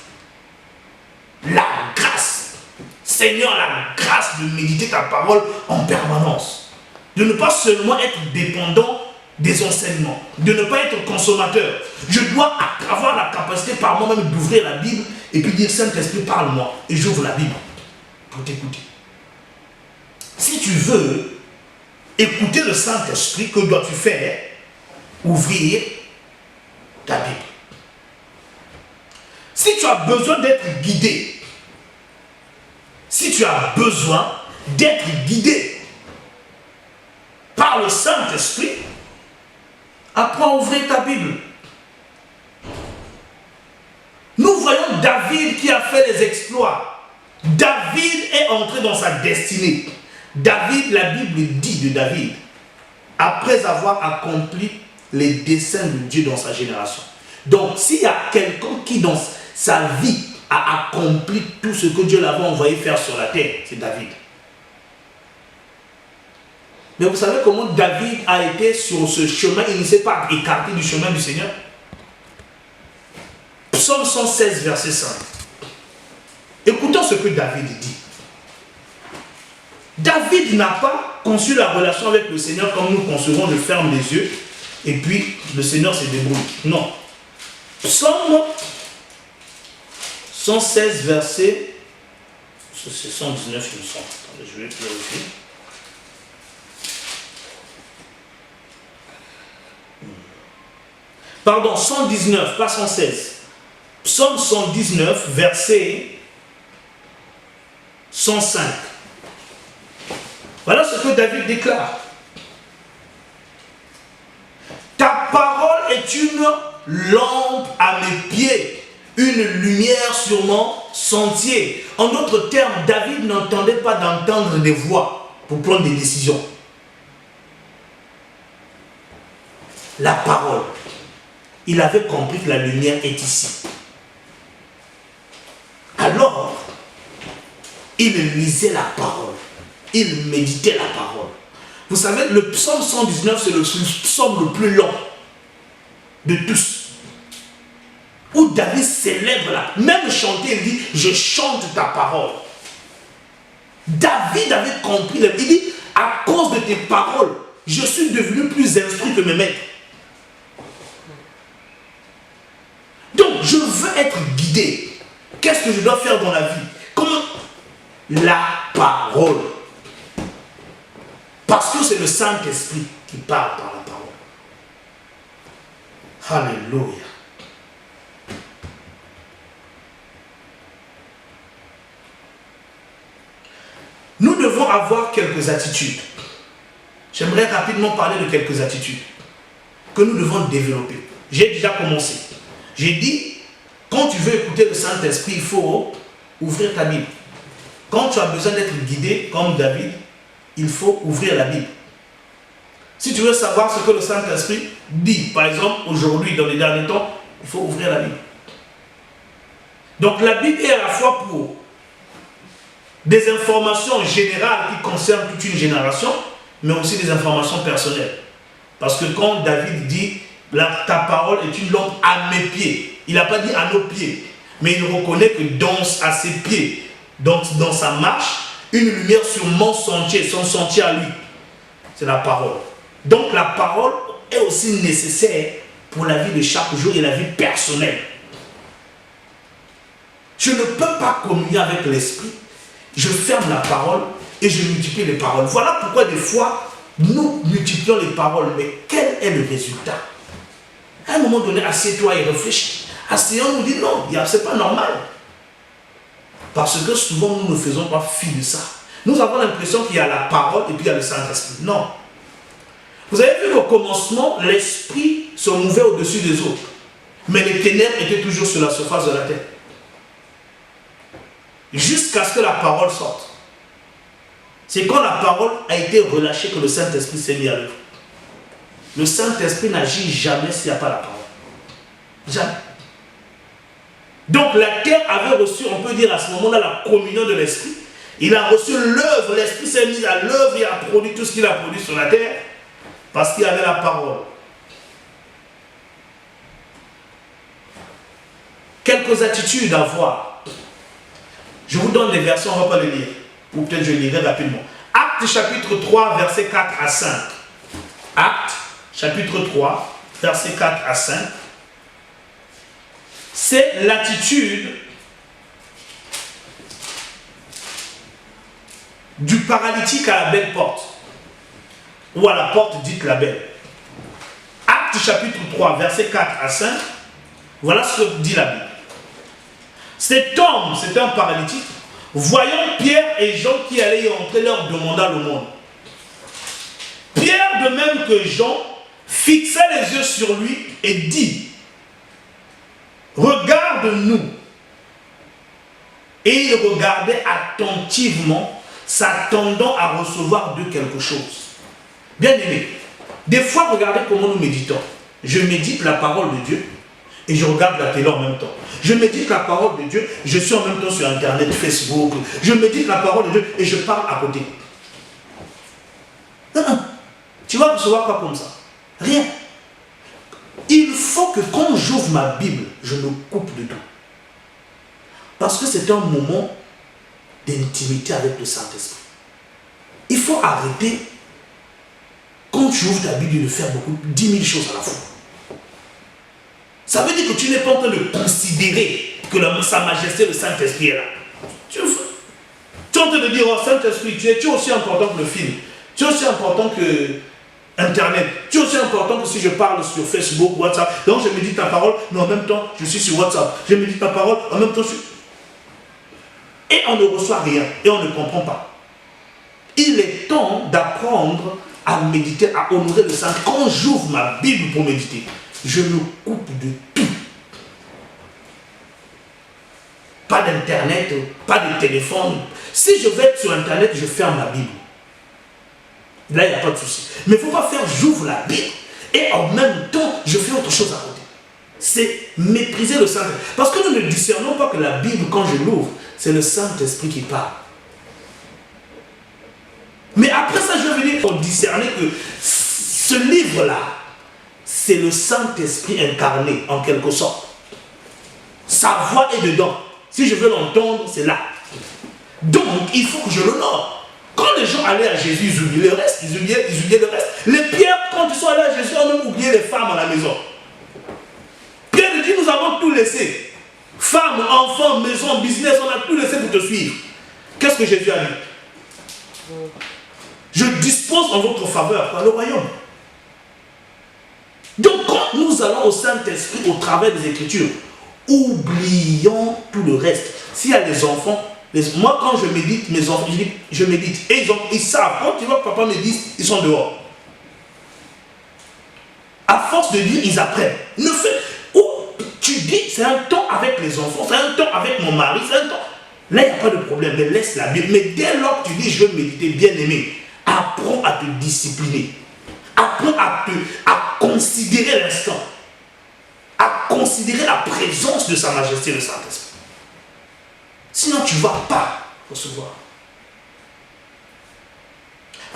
Speaker 1: La grâce. Seigneur, la grâce de méditer ta parole en permanence. De ne pas seulement être dépendant des enseignements. De ne pas être consommateur. Je dois avoir la capacité par moi-même d'ouvrir la Bible et puis dire, Saint-Esprit, parle-moi. Et j'ouvre la Bible pour t'écouter. Si tu veux écouter le Saint-Esprit, que dois-tu faire? Ouvrir ta Bible. Si tu as besoin d'être guidé, si tu as besoin d'être guidé par le Saint-Esprit, apprends à ouvrir ta Bible. Nous voyons David qui a fait les exploits. David est entré dans sa destinée. David, la Bible dit de David, après avoir accompli les desseins de Dieu dans sa génération. Donc, s'il y a quelqu'un qui dans sa vie a accompli tout ce que Dieu l'avait envoyé faire sur la terre, c'est David. Mais vous savez comment David a été sur ce chemin, il ne s'est pas écarté du chemin du Seigneur. Psaume 116, verset 5. Écoutons ce que David dit. David n'a pas conçu la relation avec le Seigneur comme nous concevons, je ferme les yeux et puis le Seigneur se débrouille. Non. Psaume 116, verset, c'est 119, il me semble. Attendez, je vais vérifier. Pardon, 119, pas 116. Psaume 119, verset 105. Voilà ce que David déclare. Ta parole est une lampe à mes pieds, une lumière sur mon sentier. En d'autres termes, David n'entendait pas d'entendre des voix pour prendre des décisions. La parole. Il avait compris que la lumière est ici. Alors, il lisait la parole. Il méditait la parole. Vous savez, le psaume 119, c'est le psaume le plus long de tous. Où David célèbre la... Même chanter, il dit, je chante ta parole. David avait compris. Il dit, à cause de tes paroles, je suis devenu plus instruit que mes maîtres. Donc, je veux être guidé. Qu'est-ce que je dois faire dans la vie? Comment? La parole. Parce que c'est le Saint-Esprit qui parle par la parole. Alléluia. devons avoir quelques attitudes. J'aimerais rapidement parler de quelques attitudes que nous devons développer. J'ai déjà commencé. J'ai dit, quand tu veux écouter le Saint-Esprit, il faut ouvrir ta Bible. Quand tu as besoin d'être guidé, comme David, il faut ouvrir la Bible. Si tu veux savoir ce que le Saint-Esprit dit, par exemple, aujourd'hui, dans les derniers temps, il faut ouvrir la Bible. Donc la Bible est à la fois pour des informations générales qui concernent toute une génération, mais aussi des informations personnelles. Parce que quand David dit, ta parole est une lampe à mes pieds, il n'a pas dit à nos pieds, mais il reconnaît que à ses pieds, dans sa marche, une lumière sur mon sentier, son sentier à lui, c'est la parole. Donc la parole est aussi nécessaire pour la vie de chaque jour et la vie personnelle. Je ne peux pas communier avec l'esprit, je ferme la parole et je multiplie les paroles. Voilà pourquoi des fois, nous multiplions les paroles, mais quel est le résultat? À un moment donné, assieds-toi et réfléchis. Asseyons, nous dit non, ce n'est pas normal. Parce que souvent, nous ne faisons pas fi de ça. Nous avons l'impression qu'il y a la parole et puis il y a le Saint-Esprit. Non. Vous avez vu qu'au commencement, l'Esprit se mouvait au-dessus des autres. Mais les ténèbres étaient toujours sur la surface de la terre. Jusqu'à ce que la parole sorte. C'est quand la parole a été relâchée que le Saint-Esprit s'est mis à l'œuvre. Le Saint-Esprit n'agit jamais s'il n'y a pas la parole. Jamais. Donc la terre avait reçu, on peut dire à ce moment-là, la communion de l'Esprit. Il a reçu l'œuvre, l'Esprit s'est mis à l'œuvre et a produit tout ce qu'il a produit sur la terre parce qu'il y avait la parole. Quelques attitudes à voir. Je vous donne des versets, on ne va pas les lire. Ou peut-être je lirai rapidement. Actes chapitre 3, versets 4 à 5. Actes chapitre 3, versets 4 à 5. C'est l'attitude du paralytique à la belle porte. Ou à la porte dite la belle. Actes chapitre 3, versets 4 à 5. Voilà ce que dit la Bible. Cet homme, c'était un paralytique, voyant Pierre et Jean qui allaient y entrer, leur demanda l'aumône. Pierre, de même que Jean, fixa les yeux sur lui et dit, regarde-nous. Et il regardait attentivement, s'attendant à recevoir de quelque chose. Bien aimé, des fois, regardez comment nous méditons. Je médite la parole de Dieu et je regarde la télé en même temps. Je médite la parole de Dieu, je suis en même temps sur Internet, Facebook. Je médite la parole de Dieu et je parle à côté. Non. Tu vas recevoir quoi comme ça? Rien. Il faut que quand j'ouvre ma Bible, je me coupe de tout. Parce que c'est un moment d'intimité avec le Saint-Esprit. Il faut arrêter, quand tu ouvres ta Bible, de faire 10 000 choses à la fois. Ça veut dire que tu n'es pas en train de considérer que sa majesté, le Saint-Esprit est là. Tu es en train de dire, oh Saint-Esprit, tu es aussi important que le film. Tu es aussi important que Internet. Tu es aussi important que si je parle sur Facebook, WhatsApp. Donc je médite ta parole, mais en même temps, je suis sur WhatsApp. Je médite ta parole, en même temps, et on ne reçoit rien, et on ne comprend pas. Il est temps d'apprendre à méditer, à honorer le Saint. Quand j'ouvre ma Bible pour méditer, je me coupe de tout. Pas d'internet, pas de téléphone. Si je vais être sur internet, je ferme la Bible. Là, il n'y a pas de souci. Mais il ne faut pas faire, j'ouvre la Bible et en même temps, je fais autre chose à côté. C'est mépriser le Saint-Esprit. Parce que nous ne discernons pas que la Bible, quand je l'ouvre, c'est le Saint-Esprit qui parle. Mais après ça, je veux venir pour discerner que ce livre-là, c'est le Saint-Esprit incarné, en quelque sorte. Sa voix est dedans. Si je veux l'entendre, c'est là. Donc, il faut que je l'honore. Quand les gens allaient à Jésus, ils oubliaient le reste. Ils oubliaient le reste. Les pierres, quand ils sont allés à Jésus, ont même oublié les femmes à la maison. Pierre dit, nous avons tout laissé. Femmes, enfants, maison, business, on a tout laissé pour te suivre. Qu'est-ce que Jésus a dit? Je dispose en votre faveur par le royaume. Donc, quand nous allons au Saint-Esprit au travers des Écritures, oublions tout le reste. S'il y a des enfants, Moi, quand je médite, mes enfants, je médite. Et ils savent. Quand tu vois que papa médite, ils sont dehors. À force de dire, ils apprennent. Ne fais, tu dis, c'est un temps avec les enfants, c'est un temps avec mon mari, c'est un temps. Là, il n'y a pas de problème, mais laisse la Bible. Mais dès lors que tu dis, je veux méditer, bien aimé, apprends à te discipliner. Apprends à considérer l'instant. À considérer la présence de Sa Majesté, le Saint-Esprit. Sinon, tu ne vas pas recevoir.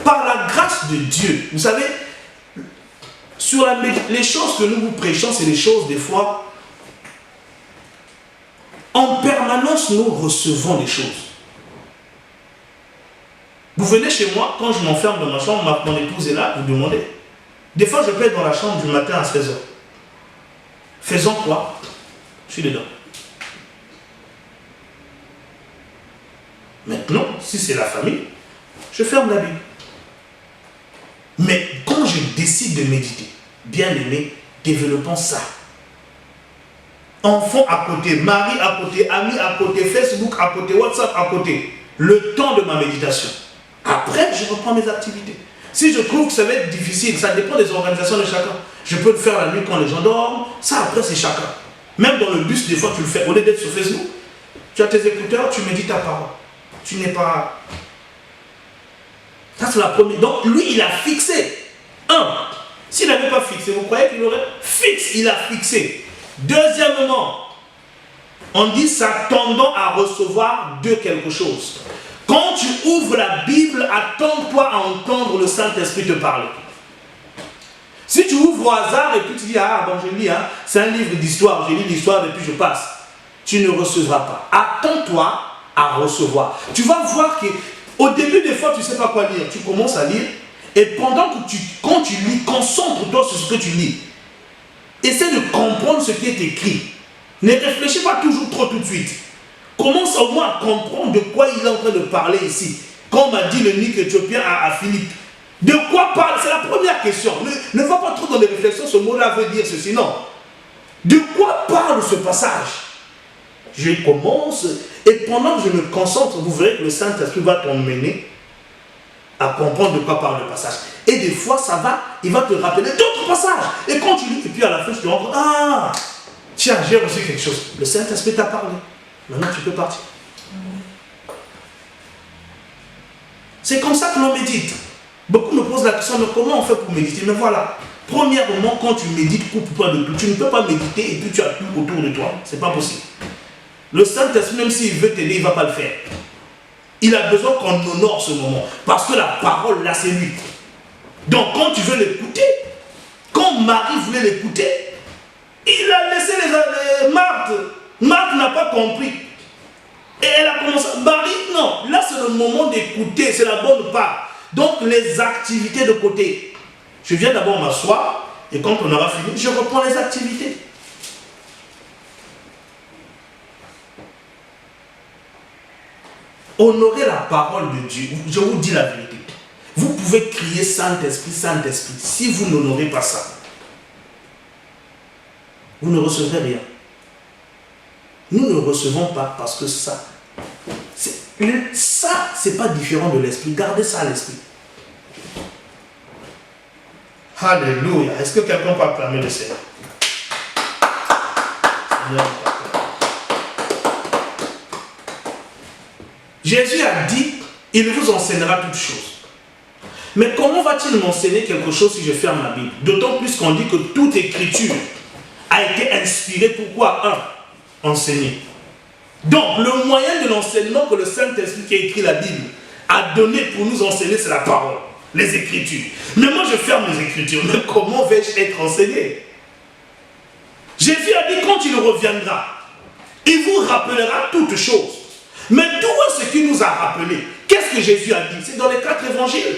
Speaker 1: Par la grâce de Dieu, vous savez, sur les choses que nous vous prêchons, c'est des choses, des fois, en permanence, nous recevons des choses. Vous venez chez moi, quand je m'enferme dans ma chambre, mon épouse est là, vous demandez. Des fois, je peux être dans la chambre du matin à 16h. Faisons quoi? Je suis dedans. Maintenant, si c'est la famille, je ferme la Bible. Mais quand je décide de méditer, bien aimé, développons ça. Enfants à côté, mari à côté, amis à côté, Facebook à côté, WhatsApp à côté. Le temps de ma méditation. Après, je reprends mes activités. Si je trouve que ça va être difficile, ça dépend des organisations de chacun. Je peux le faire la nuit quand les gens dorment. Ça, après, c'est chacun. Même dans le bus, des fois, tu le fais. Au lieu d'être sur Facebook, tu as tes écouteurs, tu médites ta parole. Tu n'es pas... Ça, c'est la première. Donc, lui, il a fixé. S'il n'avait pas fixé, vous croyez qu'il aurait fixé? Il a fixé. Deuxièmement, on dit s'attendant à recevoir de quelque chose. Quand tu ouvres la Bible, attends-toi à entendre le Saint-Esprit te parler. Si tu ouvres au hasard et puis tu dis, ah bon je lis, hein, c'est un livre d'histoire, je lis l'histoire et puis je passe, tu ne recevras pas. Attends-toi à recevoir. Tu vas voir qu'au début des fois tu ne sais pas quoi lire, tu commences à lire et pendant que quand tu lis, concentre-toi sur ce que tu lis. Essaie de comprendre ce qui est écrit. Ne réfléchis pas toujours trop tout de suite. Commence au moins à comprendre de quoi il est en train de parler ici. Quand on m'a dit le Nick éthiopien à Philippe. De quoi parle? C'est la première question. Ne va pas trop dans les réflexions, ce mot-là veut dire ceci. Non. De quoi parle ce passage? Je commence et pendant que je me concentre, vous verrez que le Saint-Esprit va t'emmener à comprendre de quoi parle le passage. Et des fois, il va te rappeler d'autres passages. Et quand tu lis, et puis à la fin, tu te rends compte, ah, tiens, j'ai reçu quelque chose. Le Saint-Esprit t'a parlé. Maintenant, tu peux partir. C'est comme ça que l'on médite. Beaucoup me posent la question, mais comment on fait pour méditer? Mais voilà, premièrement, quand tu médites, coupe-toi de tout. Tu ne peux pas méditer et puis tu as tout autour de toi. Ce n'est pas possible. Le Saint-Esprit, même s'il veut t'aider, il ne va pas le faire. Il a besoin qu'on honore ce moment. Parce que la parole, là, c'est lui. Donc, quand tu veux l'écouter, quand Marie voulait l'écouter, il a laissé les Marthe. Marthe n'a pas compris. Et elle a commencé. Marie, non. Là, c'est le moment d'écouter. C'est la bonne part. Donc, les activités de côté. Je viens d'abord m'asseoir. Et quand on aura fini, je reprends les activités. Honorez la parole de Dieu. Je vous dis la vérité. Vous pouvez crier Saint-Esprit, Saint-Esprit. Si vous n'honorez pas ça, vous ne recevrez rien. Nous ne recevons pas parce que ça, c'est pas différent de l'esprit. Gardez ça à l'esprit. Alléluia. Est-ce que quelqu'un peut acclamer le Seigneur? Jésus a dit, il vous enseignera toutes choses. Mais comment va-t-il m'enseigner quelque chose si je ferme la Bible? D'autant plus qu'on dit que toute écriture a été inspirée. Pourquoi? Enseigner. Donc, le moyen de l'enseignement que le Saint-Esprit qui a écrit la Bible a donné pour nous enseigner, c'est la parole, les Écritures. Mais moi, je ferme les Écritures. Mais comment vais-je être enseigné? Jésus a dit, quand il reviendra, il vous rappellera toutes choses. Mais d'où est-ce qu'il nous a rappelé? Qu'est-ce que Jésus a dit? C'est dans les 4 évangiles.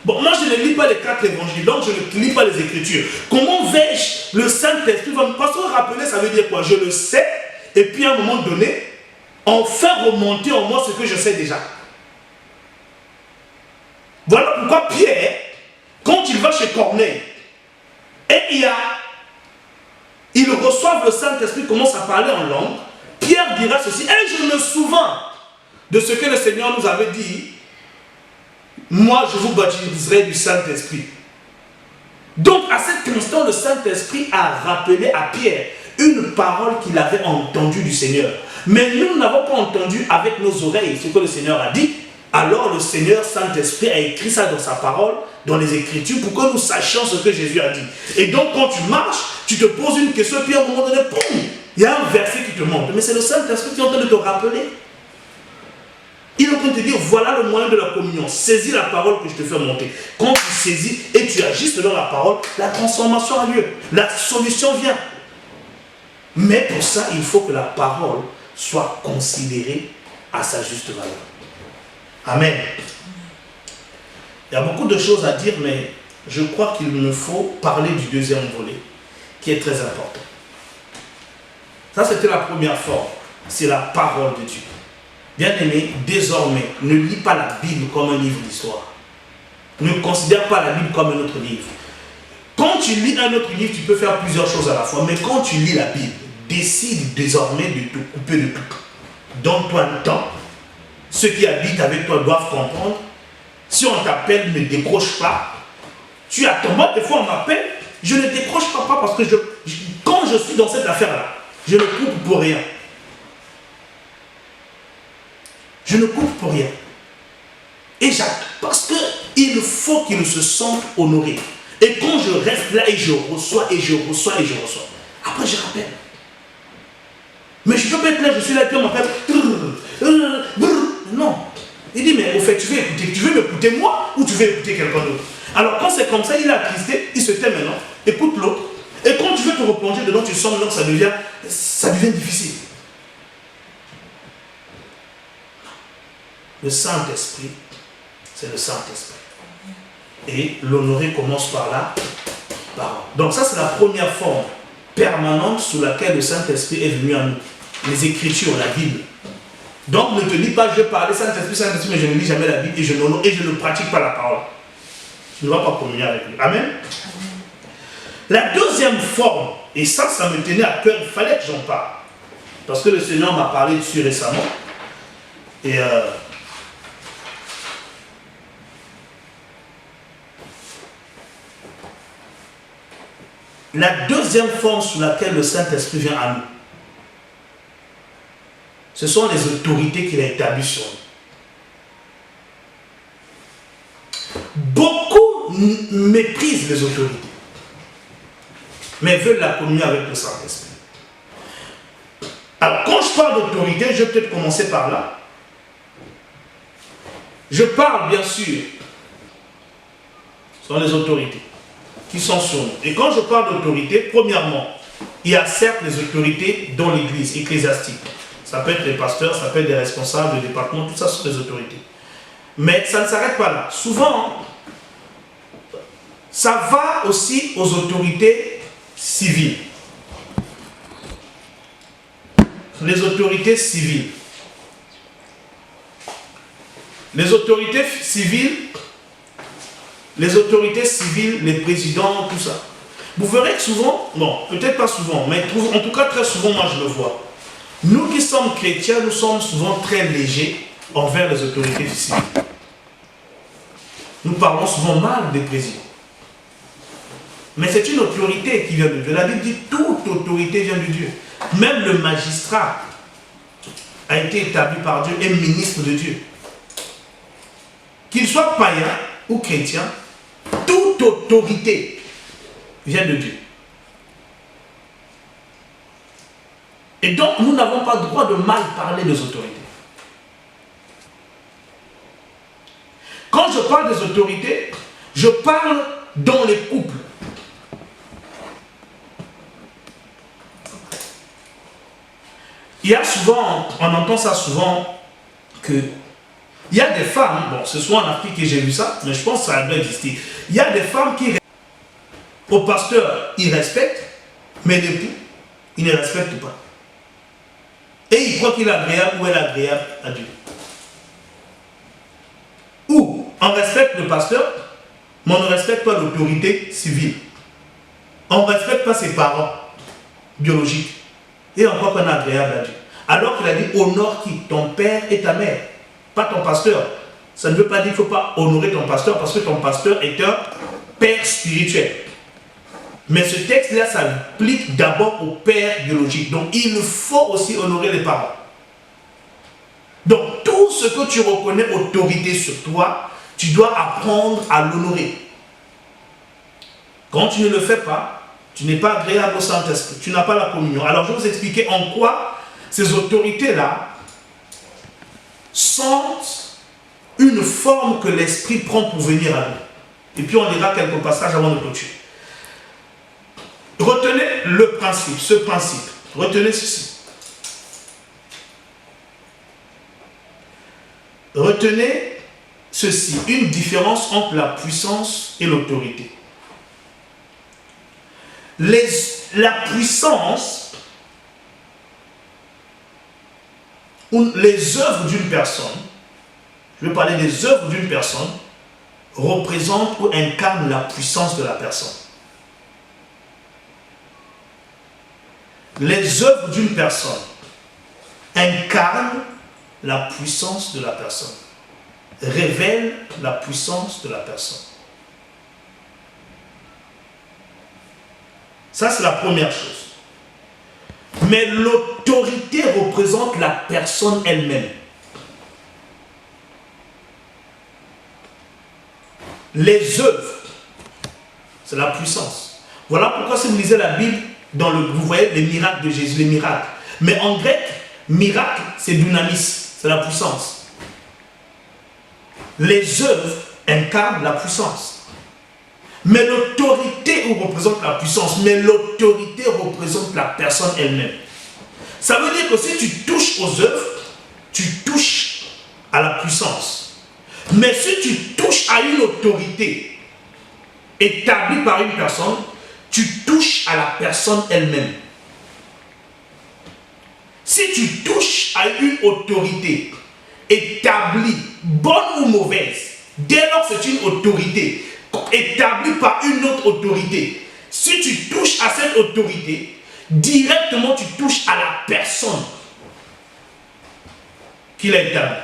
Speaker 1: Bon, moi, je ne lis pas les 4 évangiles, donc je ne lis pas les Écritures. Comment vais-je, le Saint-Esprit va me... Parce que rappeler, ça veut dire quoi? Je le sais, et puis à un moment donné, on fait remonter en moi ce que je sais déjà. Voilà pourquoi Pierre, quand il va chez Corneille, et il reçoit le Saint-Esprit, commence à parler en langue, Pierre dira ceci, et je me souviens de ce que le Seigneur nous avait dit, moi je vous baptiserai du Saint-Esprit. Donc à cet instant, le Saint-Esprit a rappelé à Pierre une parole qu'il avait entendue du Seigneur. Mais nous n'avons pas entendu avec nos oreilles ce que le Seigneur a dit. Alors le Seigneur Saint-Esprit a écrit ça dans sa parole, dans les Écritures, pour que nous sachions ce que Jésus a dit. Et donc quand tu marches, tu te poses une question, puis à un moment donné, boum, il y a un verset qui te montre. Mais c'est le Saint-Esprit qui est en train de te rappeler. Il est en train de te dire, voilà le moyen de la communion. Saisis la parole que je te fais monter. Quand tu saisis et tu agis selon la parole, la transformation a lieu. La solution vient. Mais pour ça, il faut que la parole soit considérée à sa juste valeur. Amen. Il y a beaucoup de choses à dire, mais je crois qu'il me faut parler du deuxième volet, qui est très important. Ça, c'était la première forme. C'est la parole de Dieu. Bien-aimé, désormais, ne lis pas la Bible comme un livre d'histoire. Ne considère pas la Bible comme un autre livre. Quand tu lis un autre livre, tu peux faire plusieurs choses à la fois. Mais quand tu lis la Bible, décide désormais de te couper de tout. Donne-toi un temps. Ceux qui habitent avec toi doivent comprendre. Si on t'appelle, ne décroche pas. Tu attends. Moi, des fois, on m'appelle, je ne décroche pas parce que quand je suis dans cette affaire-là, je ne coupe pour rien. Je ne coupe pour rien. Et parce qu'il faut qu'il se sente honoré. Et quand je reste là et je reçois, et je reçois, et je reçois, après je rappelle. Mais je peux pas être là, je suis là, et puis on m'appelle. Non. Il dit, mais au fait, tu veux m'écouter moi ou tu veux écouter quelqu'un d'autre? Alors quand c'est comme ça, il est attristé, il se tait maintenant, écoute l'autre. Et quand tu veux te replonger dedans, tu sens que ça devient difficile. Le Saint-Esprit, c'est le Saint-Esprit. Et l'honorer commence par la parole. Donc ça, c'est la première forme permanente sous laquelle le Saint-Esprit est venu à nous. Les Écritures, la Bible. Donc ne te dis pas, je vais parler Saint-Esprit, mais je ne lis jamais la Bible et je ne pratique pas la parole. Tu ne vas pas communier avec lui. Amen. La deuxième forme, et ça me tenait à cœur, il fallait que j'en parle. Parce que le Seigneur m'a parlé dessus récemment. Et la deuxième forme sous laquelle le Saint-Esprit vient à nous, ce sont les autorités qu'il a établies sur nous. Beaucoup méprisent les autorités, mais veulent la communion avec le Saint-Esprit. Alors, quand je parle d'autorité, je vais peut-être commencer par là. Je parle, bien sûr, ce sont les autorités qui sont sur nous. Et quand je parle d'autorité, premièrement, il y a certes les autorités dans l'église ecclésiastique. Ça peut être les pasteurs, ça peut être des responsables de département, tout ça sont des autorités. Mais ça ne s'arrête pas là. Souvent, ça va aussi aux autorités civiles. Les autorités civiles. Les autorités civiles, les présidents, tout ça. Vous verrez que souvent, non, peut-être pas souvent, mais en tout cas très souvent, moi je le vois. Nous qui sommes chrétiens, nous sommes souvent très légers envers les autorités civiles. Nous parlons souvent mal des présidents. Mais c'est une autorité qui vient de Dieu. La Bible dit toute autorité vient de Dieu. Même le magistrat a été établi par Dieu et ministre de Dieu. Qu'il soit païen ou chrétien, toute autorité vient de Dieu. Et donc, nous n'avons pas le droit de mal parler des autorités. Quand je parle des autorités, je parle dans les couples. Il y a souvent, on entend ça souvent, que il y a des femmes, bon, ce soit en Afrique que j'ai vu ça, mais je pense que ça doit exister. Il y a des femmes qui, au pasteur, ils respectent, mais l'époux, ils ne respectent pas. Et il croit qu'il est agréable ou elle est agréable à Dieu. Ou on respecte le pasteur, mais on ne respecte pas l'autorité civile. On ne respecte pas ses parents biologiques. Et on croit qu'on est agréable à Dieu. Alors qu'il a dit, honore qui? Ton père et ta mère. pas ton pasteur. Ça ne veut pas dire qu'il ne faut pas honorer ton pasteur parce que ton pasteur est un père spirituel. Mais ce texte-là s'applique d'abord au père biologique. Donc, il faut aussi honorer les parents. Donc, tout ce que tu reconnais autorité sur toi, tu dois apprendre à l'honorer. Quand tu ne le fais pas, tu n'es pas agréable au Saint-Esprit. Tu n'as pas la communion. Alors, je vais vous expliquer en quoi ces autorités-là sentent une forme que l'Esprit prend pour venir à nous. Et puis, on lira quelques passages avant de clôturer. Retenez le principe, ce principe. Retenez ceci. Retenez ceci, une différence entre la puissance et l'autorité. La puissance ou les œuvres d'une personne, je vais parler des œuvres d'une personne, représentent ou incarnent la puissance de la personne. Les œuvres d'une personne incarnent la puissance de la personne, révèlent la puissance de la personne. Ça, c'est la première chose. Mais l'autorité représente la personne elle-même. Les œuvres, c'est la puissance. Voilà pourquoi si vous lisez la Bible, vous voyez les miracles de Jésus, les miracles. Mais en grec, miracle, c'est dynamis, c'est la puissance. Les œuvres incarnent la puissance. Mais l'autorité représente la puissance, mais l'autorité représente la personne elle-même. Ça veut dire que si tu touches aux œuvres, tu touches à la puissance. Mais si tu touches à une autorité établie par une personne, tu touches à la personne elle-même. Si tu touches à une autorité établie, bonne ou mauvaise, dès lors c'est une autorité établie par une autre autorité. Si tu touches à cette autorité, directement tu touches à la personne qui l'a établie.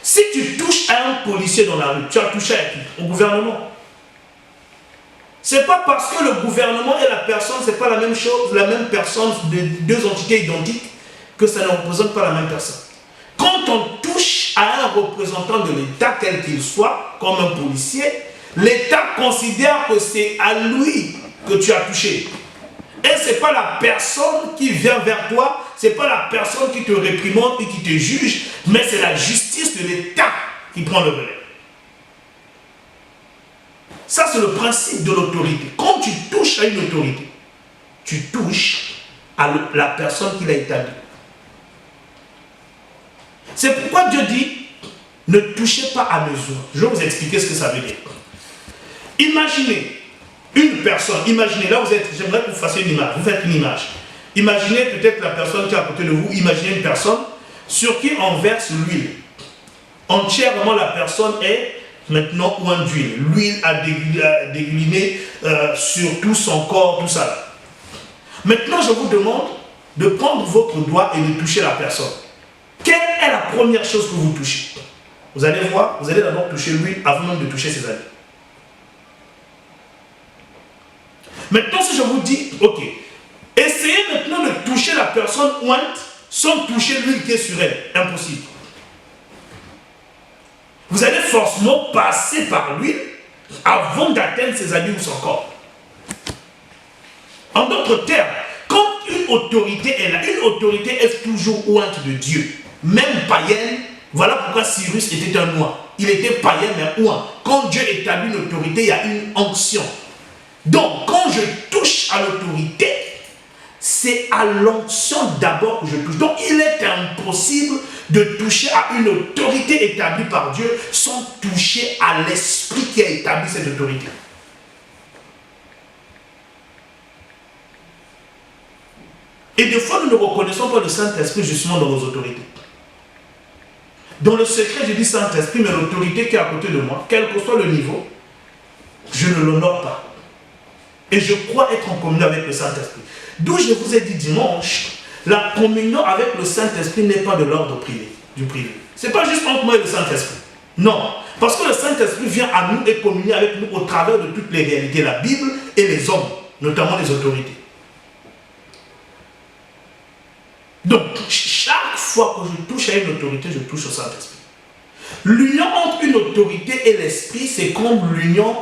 Speaker 1: Si tu touches à un policier dans la rue, tu as touché à qui? Au gouvernement. C'est pas parce que le gouvernement et la personne, c'est pas la même chose, la même personne, de deux entités identiques, que ça ne représente pas la même personne. Quand on touche à un représentant de l'État, quel qu'il soit, comme un policier, l'État considère que c'est à lui que tu as touché. Et ce n'est pas la personne qui vient vers toi, ce n'est pas la personne qui te réprimande et qui te juge, mais c'est la justice de l'État qui prend le relais. Ça, c'est le principe de l'autorité. Quand tu touches à une autorité, tu touches à la personne qui l'a établie. C'est pourquoi Dieu dit, ne touchez pas à mes œuvres. Je vais vous expliquer ce que ça veut dire. Imaginez une personne, imaginez, là vous êtes, j'aimerais que vous fassiez une image, vous faites une image. Imaginez peut-être la personne qui est à côté de vous, imaginez une personne sur qui on verse l'huile. Entièrement la personne est maintenant ointe d'huile. L'huile a dégouliné sur tout son corps, tout ça. Maintenant je vous demande de prendre votre doigt et de toucher la personne. Quelle est la première chose que vous touchez? Vous allez voir, vous allez d'abord toucher l'huile avant même de toucher ses habits. Maintenant, si je vous dis, ok, essayez maintenant de toucher la personne ointe sans toucher l'huile qui est sur elle. Impossible. Vous allez forcément passer par l'huile avant d'atteindre ses habits ou son corps. En d'autres termes, quand une autorité est là, une autorité est toujours ointe de Dieu. Même païenne, voilà pourquoi Cyrus était un oint. Il était païen mais oint. Quand Dieu établit une autorité, il y a une onction. Donc, quand je touche à l'autorité, c'est à l'onction d'abord que je touche. Donc, il est impossible de toucher à une autorité établie par Dieu sans toucher à l'esprit qui a établi cette autorité. Et des fois, nous ne reconnaissons pas le Saint-Esprit justement dans nos autorités. Dans le secret, je dis Saint-Esprit, mais l'autorité qui est à côté de moi, quel que soit le niveau, je ne l'honore pas. Et je crois être en communion avec le Saint-Esprit. D'où je vous ai dit dimanche, la communion avec le Saint-Esprit n'est pas de l'ordre privé, du privé. Ce n'est pas juste entre moi et le Saint-Esprit. Non. Parce que le Saint-Esprit vient à nous et communier avec nous au travers de toutes les réalités, la Bible et les hommes, notamment les autorités. Donc, chaque fois que je touche à une autorité, je touche au Saint-Esprit. L'union entre une autorité et l'Esprit, c'est comme l'union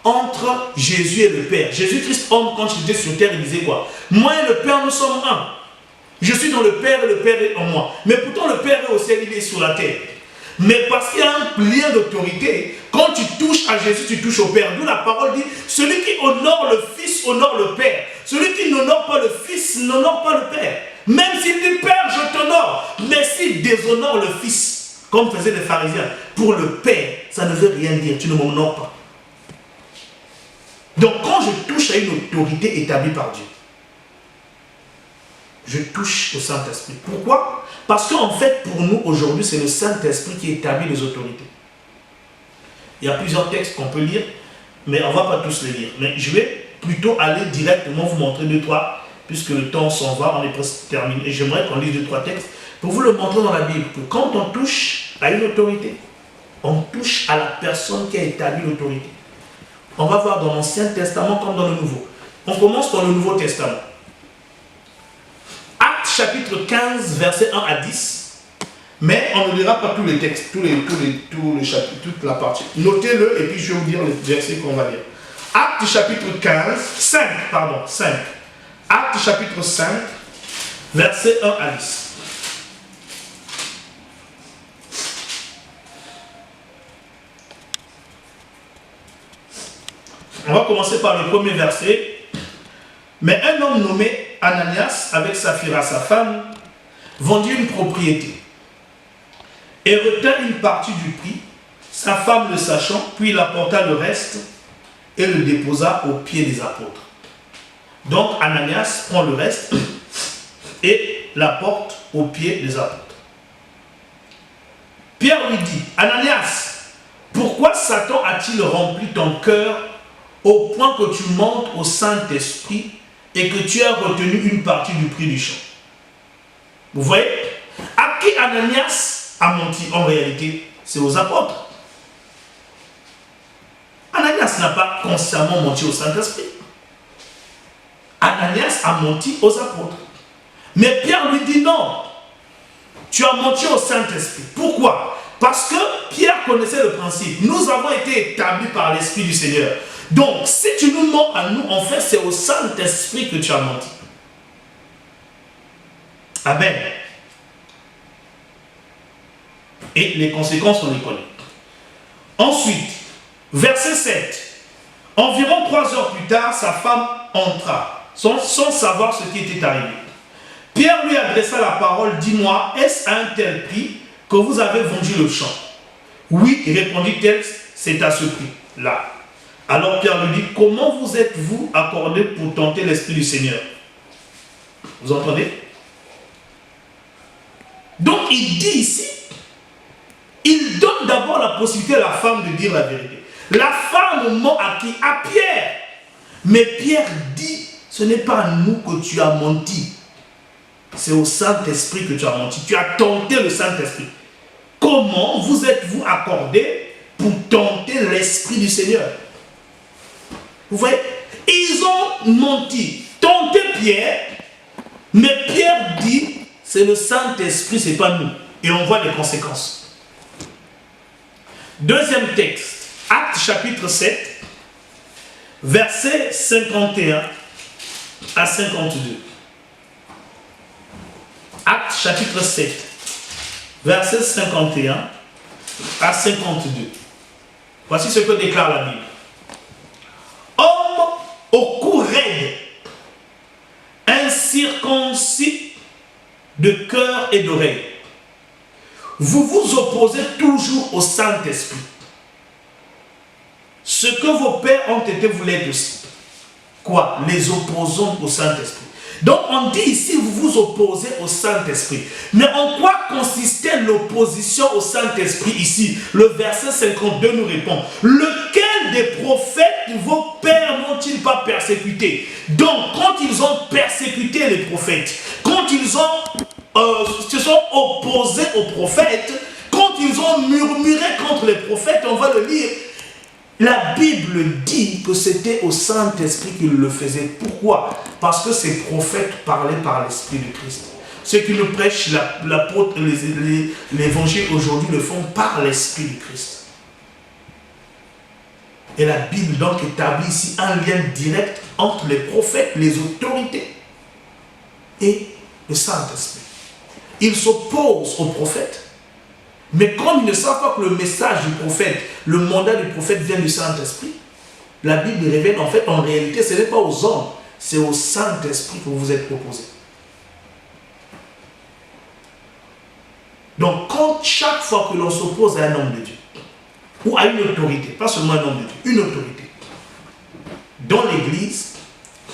Speaker 1: entre Jésus et le Père. Jésus-Christ, homme, quand il était sur terre, il disait quoi? Moi et le Père, nous sommes un. Je suis dans le Père et le Père est en moi. Mais pourtant, le Père est au ciel, il est sur la terre. Mais parce qu'il y a un lien d'autorité, quand tu touches à Jésus, tu touches au Père. D'où la parole dit, celui qui honore le Fils honore le Père. Celui qui n'honore pas le Fils n'honore pas le Père. Même s'il dit Père, je t'honore. Mais s'il déshonore le Fils, comme faisaient les pharisiens, pour le Père, ça ne veut rien dire, tu ne m'honores pas. Donc quand je touche à une autorité établie par Dieu, je touche au Saint-Esprit. Pourquoi? Parce qu'en fait, pour nous, aujourd'hui, c'est le Saint-Esprit qui établit les autorités. Il y a plusieurs textes qu'on peut lire, mais on ne va pas tous les lire. Mais je vais plutôt aller directement vous montrer 2-3, puisque le temps s'en va, on est presque terminé. Et j'aimerais qu'on lise 2-3 textes pour vous le montrer dans la Bible, que quand on touche à une autorité, on touche à la personne qui a établi l'autorité. On va voir dans l'Ancien Testament comme dans le Nouveau. On commence dans le Nouveau Testament. Actes chapitre 15, versets 1 à 10. Mais on ne lira pas tous les textes, tous les chapitres, toute la partie. Notez-le et puis je vais vous dire les versets qu'on va lire. Actes chapitre 5. Actes chapitre 5, versets 1 à 10. On va commencer par le premier verset. Mais un homme nommé Ananias, avec Saphira, sa femme, vendit une propriété et retint une partie du prix, sa femme le sachant, puis il apporta le reste et le déposa aux pieds des apôtres. Donc Ananias prend le reste et l'apporte aux pieds des apôtres. Pierre lui dit, Ananias, pourquoi Satan a-t-il rempli ton cœur au point que tu montes au Saint-Esprit et que tu as retenu une partie du prix du champ? Vous voyez? À qui Ananias a menti en réalité? C'est aux apôtres. Ananias n'a pas consciemment menti au Saint-Esprit. Ananias a menti aux apôtres. Mais Pierre lui dit non. Tu as menti au Saint-Esprit. Pourquoi? Parce que Pierre connaissait le principe. Nous avons été établis par l'Esprit du Seigneur. Donc, si tu nous mens à nous, en fait, c'est au Saint-Esprit que tu as menti. Amen. Et les conséquences, on les connaît. Ensuite, verset 7. Environ 3 heures plus tard, sa femme entra, sans savoir ce qui était arrivé. Pierre lui adressa la parole, dis-moi, est-ce à un tel prix que vous avez vendu le champ? Oui, répondit-elle, c'est à ce prix-là. Alors Pierre lui dit, comment vous êtes-vous accordé pour tenter l'Esprit du Seigneur? Vous entendez? Donc il dit ici, il donne d'abord la possibilité à la femme de dire la vérité. La femme ment à qui? À Pierre. Mais Pierre dit, ce n'est pas à nous que tu as menti. C'est au Saint-Esprit que tu as menti. Tu as tenté le Saint-Esprit. Comment vous êtes-vous accordé pour tenter l'Esprit du Seigneur? Vous voyez, ils ont menti, tenté Pierre, mais Pierre dit, c'est le Saint-Esprit, c'est pas nous. Et on voit les conséquences. Deuxième texte, Actes chapitre 7, versets 51 à 52. Actes chapitre 7, versets 51 à 52. Voici ce que déclare la Bible. Homme au cou raide, incirconcis de cœur et d'oreille, vous vous opposez toujours au Saint-Esprit. Ce que vos pères ont été, vous l'êtes aussi. Quoi? Les opposants au Saint-Esprit. Donc on dit ici, vous vous opposez au Saint-Esprit. Mais en quoi consistait l'opposition au Saint-Esprit ici? Le verset 52 nous répond. Lequel des prophètes vos pères n'ont-ils pas persécuté? Donc quand ils ont persécuté les prophètes, quand ils ont se sont opposés aux prophètes, quand ils ont murmuré contre les prophètes, on va le lire, la Bible dit que c'était au Saint-Esprit qu'ils le faisaient. Pourquoi? Parce que ces prophètes parlaient par l'Esprit de Christ. Ceux qui nous prêchent l'évangile aujourd'hui le font par l'Esprit de Christ. Et la Bible donc établit ici un lien direct entre les prophètes, les autorités et le Saint-Esprit. Ils s'opposent aux prophètes. Mais comme ils ne savent pas que le message du prophète, le mandat du prophète vient du Saint-Esprit, la Bible révèle en fait, en réalité, ce n'est pas aux hommes, c'est au Saint-Esprit que vous êtes proposés. Donc, quand chaque fois que l'on s'oppose à un homme de Dieu, ou à une autorité, pas seulement un homme de Dieu, une autorité, dans l'église,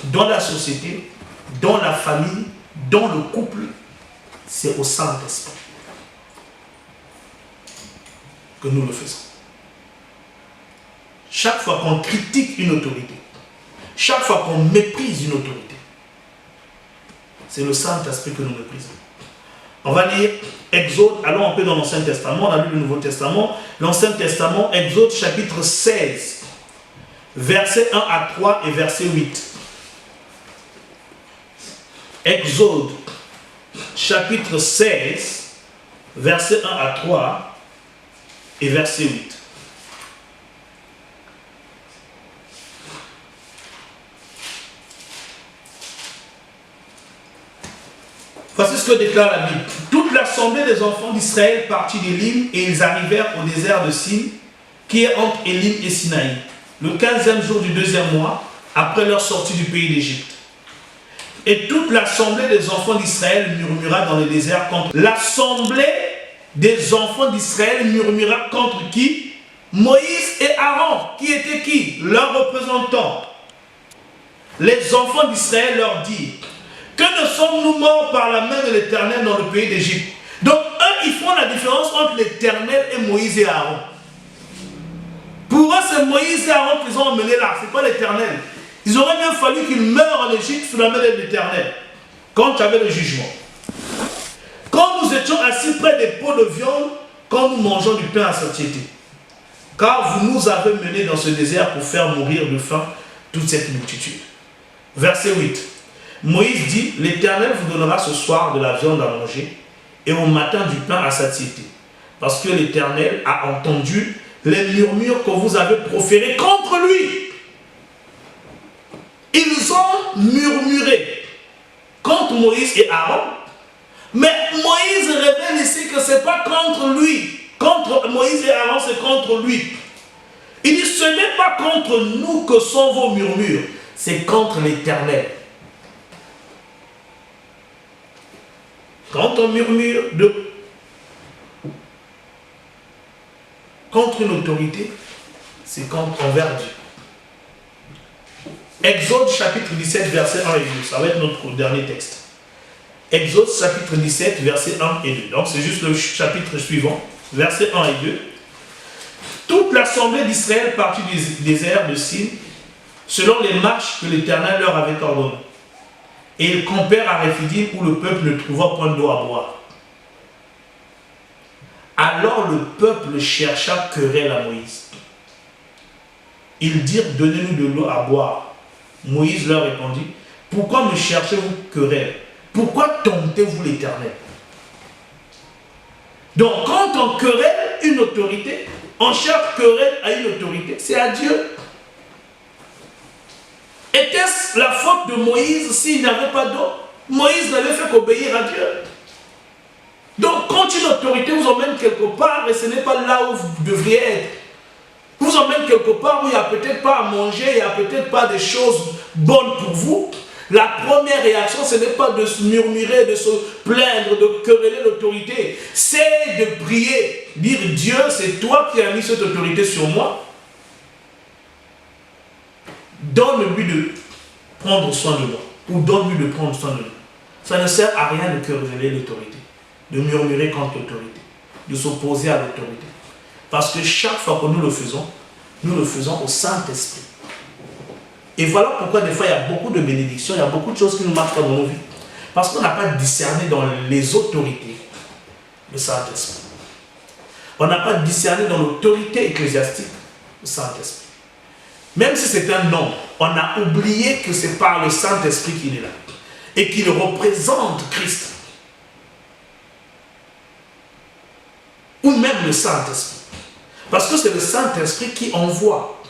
Speaker 1: dans la société, dans la famille, dans le couple, c'est au Saint-Esprit que nous le faisons. Chaque fois qu'on critique une autorité, chaque fois qu'on méprise une autorité, c'est le Saint-Esprit que nous méprisons. On va lire Exode, allons un peu dans l'Ancien Testament, on a lu le Nouveau Testament, l'Ancien Testament, Exode chapitre 16, versets 1 à 3 et verset 8. Exode chapitre 16, versets 1 à 3 et verset 8. Voici ce que déclare la Bible. Toute l'assemblée des enfants d'Israël partit d'Élim et ils arrivèrent au désert de Sin, qui est entre Élim et Sinaï, le 15e jour du 2e mois, après leur sortie du pays d'Égypte. Et toute l'assemblée des enfants d'Israël murmura dans le désert contre... L'assemblée des enfants d'Israël murmura contre qui? Moïse et Aaron. Qui étaient qui? Leurs représentants. Les enfants d'Israël leur dirent: que ne sommes-nous morts par la main de l'Éternel dans le pays d'Égypte? Donc eux, ils font la différence entre l'Éternel et Moïse et Aaron. Pour eux, c'est Moïse et Aaron qu'ils ont emmenés là, c'est pas l'Éternel. Ils auraient bien fallu qu'ils meurent en Égypte sous la main de l'Éternel, quand il y avait le jugement. Quand nous étions assis près des pots de viande, quand nous mangeons du pain à satiété. Car vous nous avez menés dans ce désert pour faire mourir de faim toute cette multitude. Verset 8. Moïse dit: l'Éternel vous donnera ce soir de la viande à manger et au matin du pain à satiété. Parce que l'Éternel a entendu les murmures que vous avez proférés contre lui. Ils ont murmuré contre Moïse et Aaron. Mais Moïse révèle ici que ce n'est pas contre lui. Contre Moïse et Aaron, c'est contre lui. Il dit: ce n'est pas contre nous que sont vos murmures, c'est contre l'Éternel. Quand on murmure contre une autorité, c'est envers Dieu. Exode chapitre 17, verset 1 et 2. Ça va être notre dernier texte. Exode chapitre 17, verset 1 et 2. Donc c'est juste le chapitre suivant, verset 1 et 2. Toute l'assemblée d'Israël partit du désert de Sin, selon les marches que l'Éternel leur avait ordonnées. Et ils campèrent à Réphidim où le peuple ne trouva point d'eau à boire. Alors le peuple chercha querelle à Moïse. Ils dirent: donnez-nous de l'eau à boire. Moïse leur répondit: pourquoi me cherchez-vous querelle? Pourquoi tentez-vous l'Éternel? Donc quand on querelle une autorité, on cherche querelle à une autorité, c'est à Dieu. Était-ce la faute de Moïse s'il n'avait pas d'eau? Moïse n'avait fait qu'obéir à Dieu. Donc quand une autorité vous emmène quelque part et ce n'est pas là où vous devriez être, vous emmène quelque part où il n'y a peut-être pas à manger, il n'y a peut-être pas des choses bonnes pour vous, la première réaction, ce n'est pas de se murmurer, de se plaindre, de quereller l'autorité, c'est de prier, dire: Dieu, c'est toi qui as mis cette autorité sur moi, dans le but de prendre soin de moi, ou dans le but de prendre soin de nous. Ça ne sert à rien de quereller l'autorité, de murmurer contre l'autorité, de s'opposer à l'autorité. Parce que chaque fois que nous le faisons au Saint-Esprit. Et voilà pourquoi des fois il y a beaucoup de bénédictions, il y a beaucoup de choses qui ne marchent pas dans nos vies. Parce qu'on n'a pas discerné dans les autorités le Saint-Esprit. On n'a pas discerné dans l'autorité ecclésiastique le Saint-Esprit. Même si c'est un homme, on a oublié que c'est par le Saint-Esprit qu'il est là. Et qu'il représente Christ. Ou même le Saint-Esprit. Parce que c'est le Saint-Esprit qui envoie.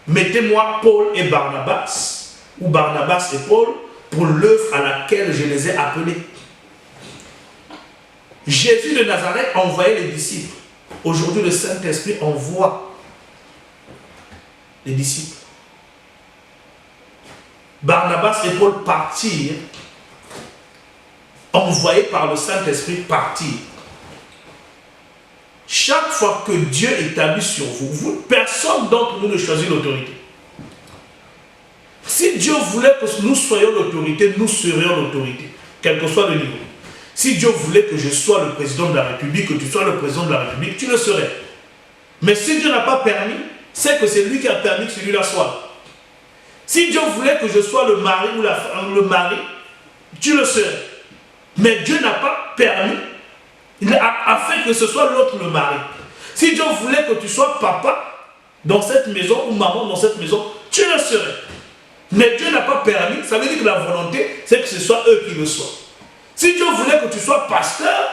Speaker 1: Mettez-moi Paul et Barnabas, ou Barnabas et Paul, pour l'œuvre à laquelle je les ai appelés. Jésus de Nazareth envoyait les disciples. Aujourd'hui, le Saint-Esprit envoie les disciples. Barnabas et Paul partirent, envoyés par le Saint-Esprit partir. Chaque fois que Dieu établit sur vous, personne d'entre nous ne choisit l'autorité. Si Dieu voulait que nous soyons l'autorité, nous serions l'autorité, quel que soit le niveau. Si Dieu voulait que je sois le président de la République, que tu sois le président de la République, tu le serais. Mais si Dieu n'a pas permis, c'est que c'est lui qui a permis que celui-là soit. Si Dieu voulait que je sois le mari ou le mari, tu le serais. Mais Dieu n'a pas permis, afin que ce soit l'autre le mari. Si Dieu voulait que tu sois papa dans cette maison ou maman dans cette maison, tu le serais. Mais Dieu n'a pas permis, ça veut dire que la volonté, c'est que ce soit eux qui le soient. Si Dieu voulait que tu sois pasteur,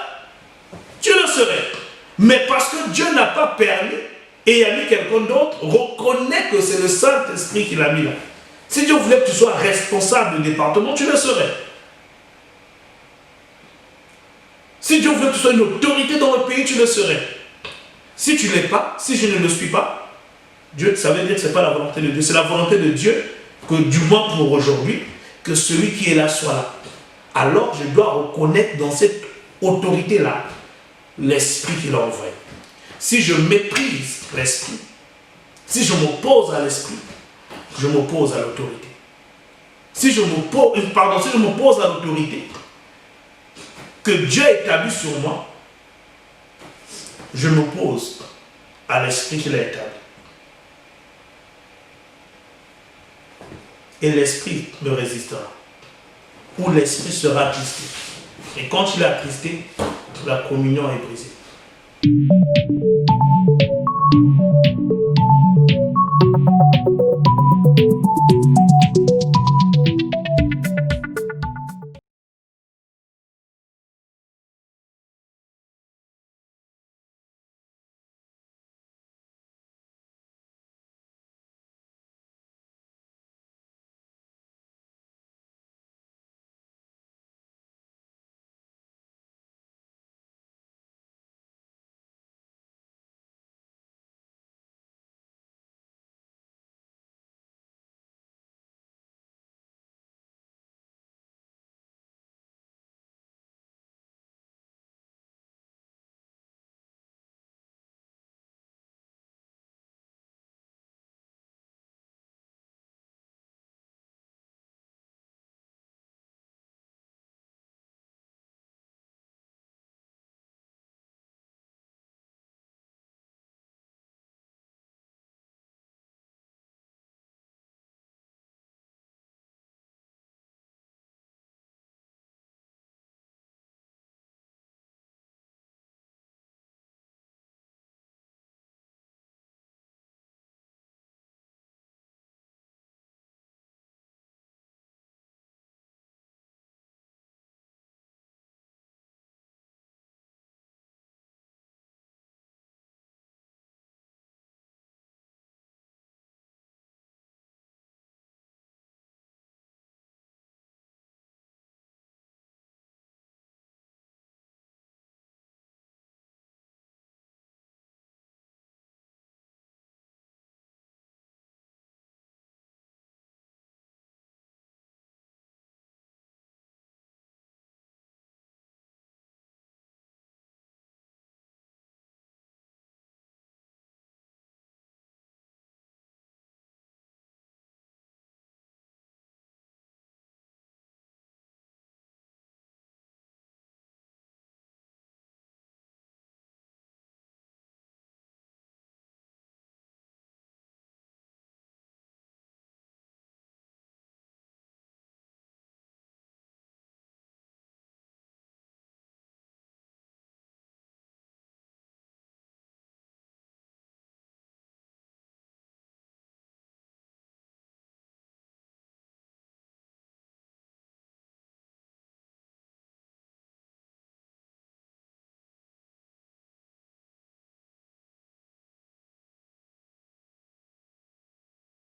Speaker 1: tu le serais. Mais parce que Dieu n'a pas permis et il a mis quelqu'un d'autre, reconnais que c'est le Saint-Esprit qui l'a mis là. Si Dieu voulait que tu sois responsable du département, tu le serais. Si Dieu voulait que tu sois une autorité dans le pays, tu le serais. Si tu ne l'es pas, si je ne le suis pas, Dieu, ça veut dire que ce n'est pas la volonté de Dieu. C'est la volonté de Dieu que, du moins pour aujourd'hui, que celui qui est là soit là. Alors, je dois reconnaître dans cette autorité-là l'esprit qu'il a envoyé. Si je méprise l'esprit, si je m'oppose à l'esprit, je m'oppose à l'autorité. Si je m'oppose à l'autorité que Dieu a établie sur moi, je m'oppose à l'esprit qu'il a établi. Et l'esprit me résistera. Ou l'esprit sera attristé. Et quand il est attristé, la communion est brisée.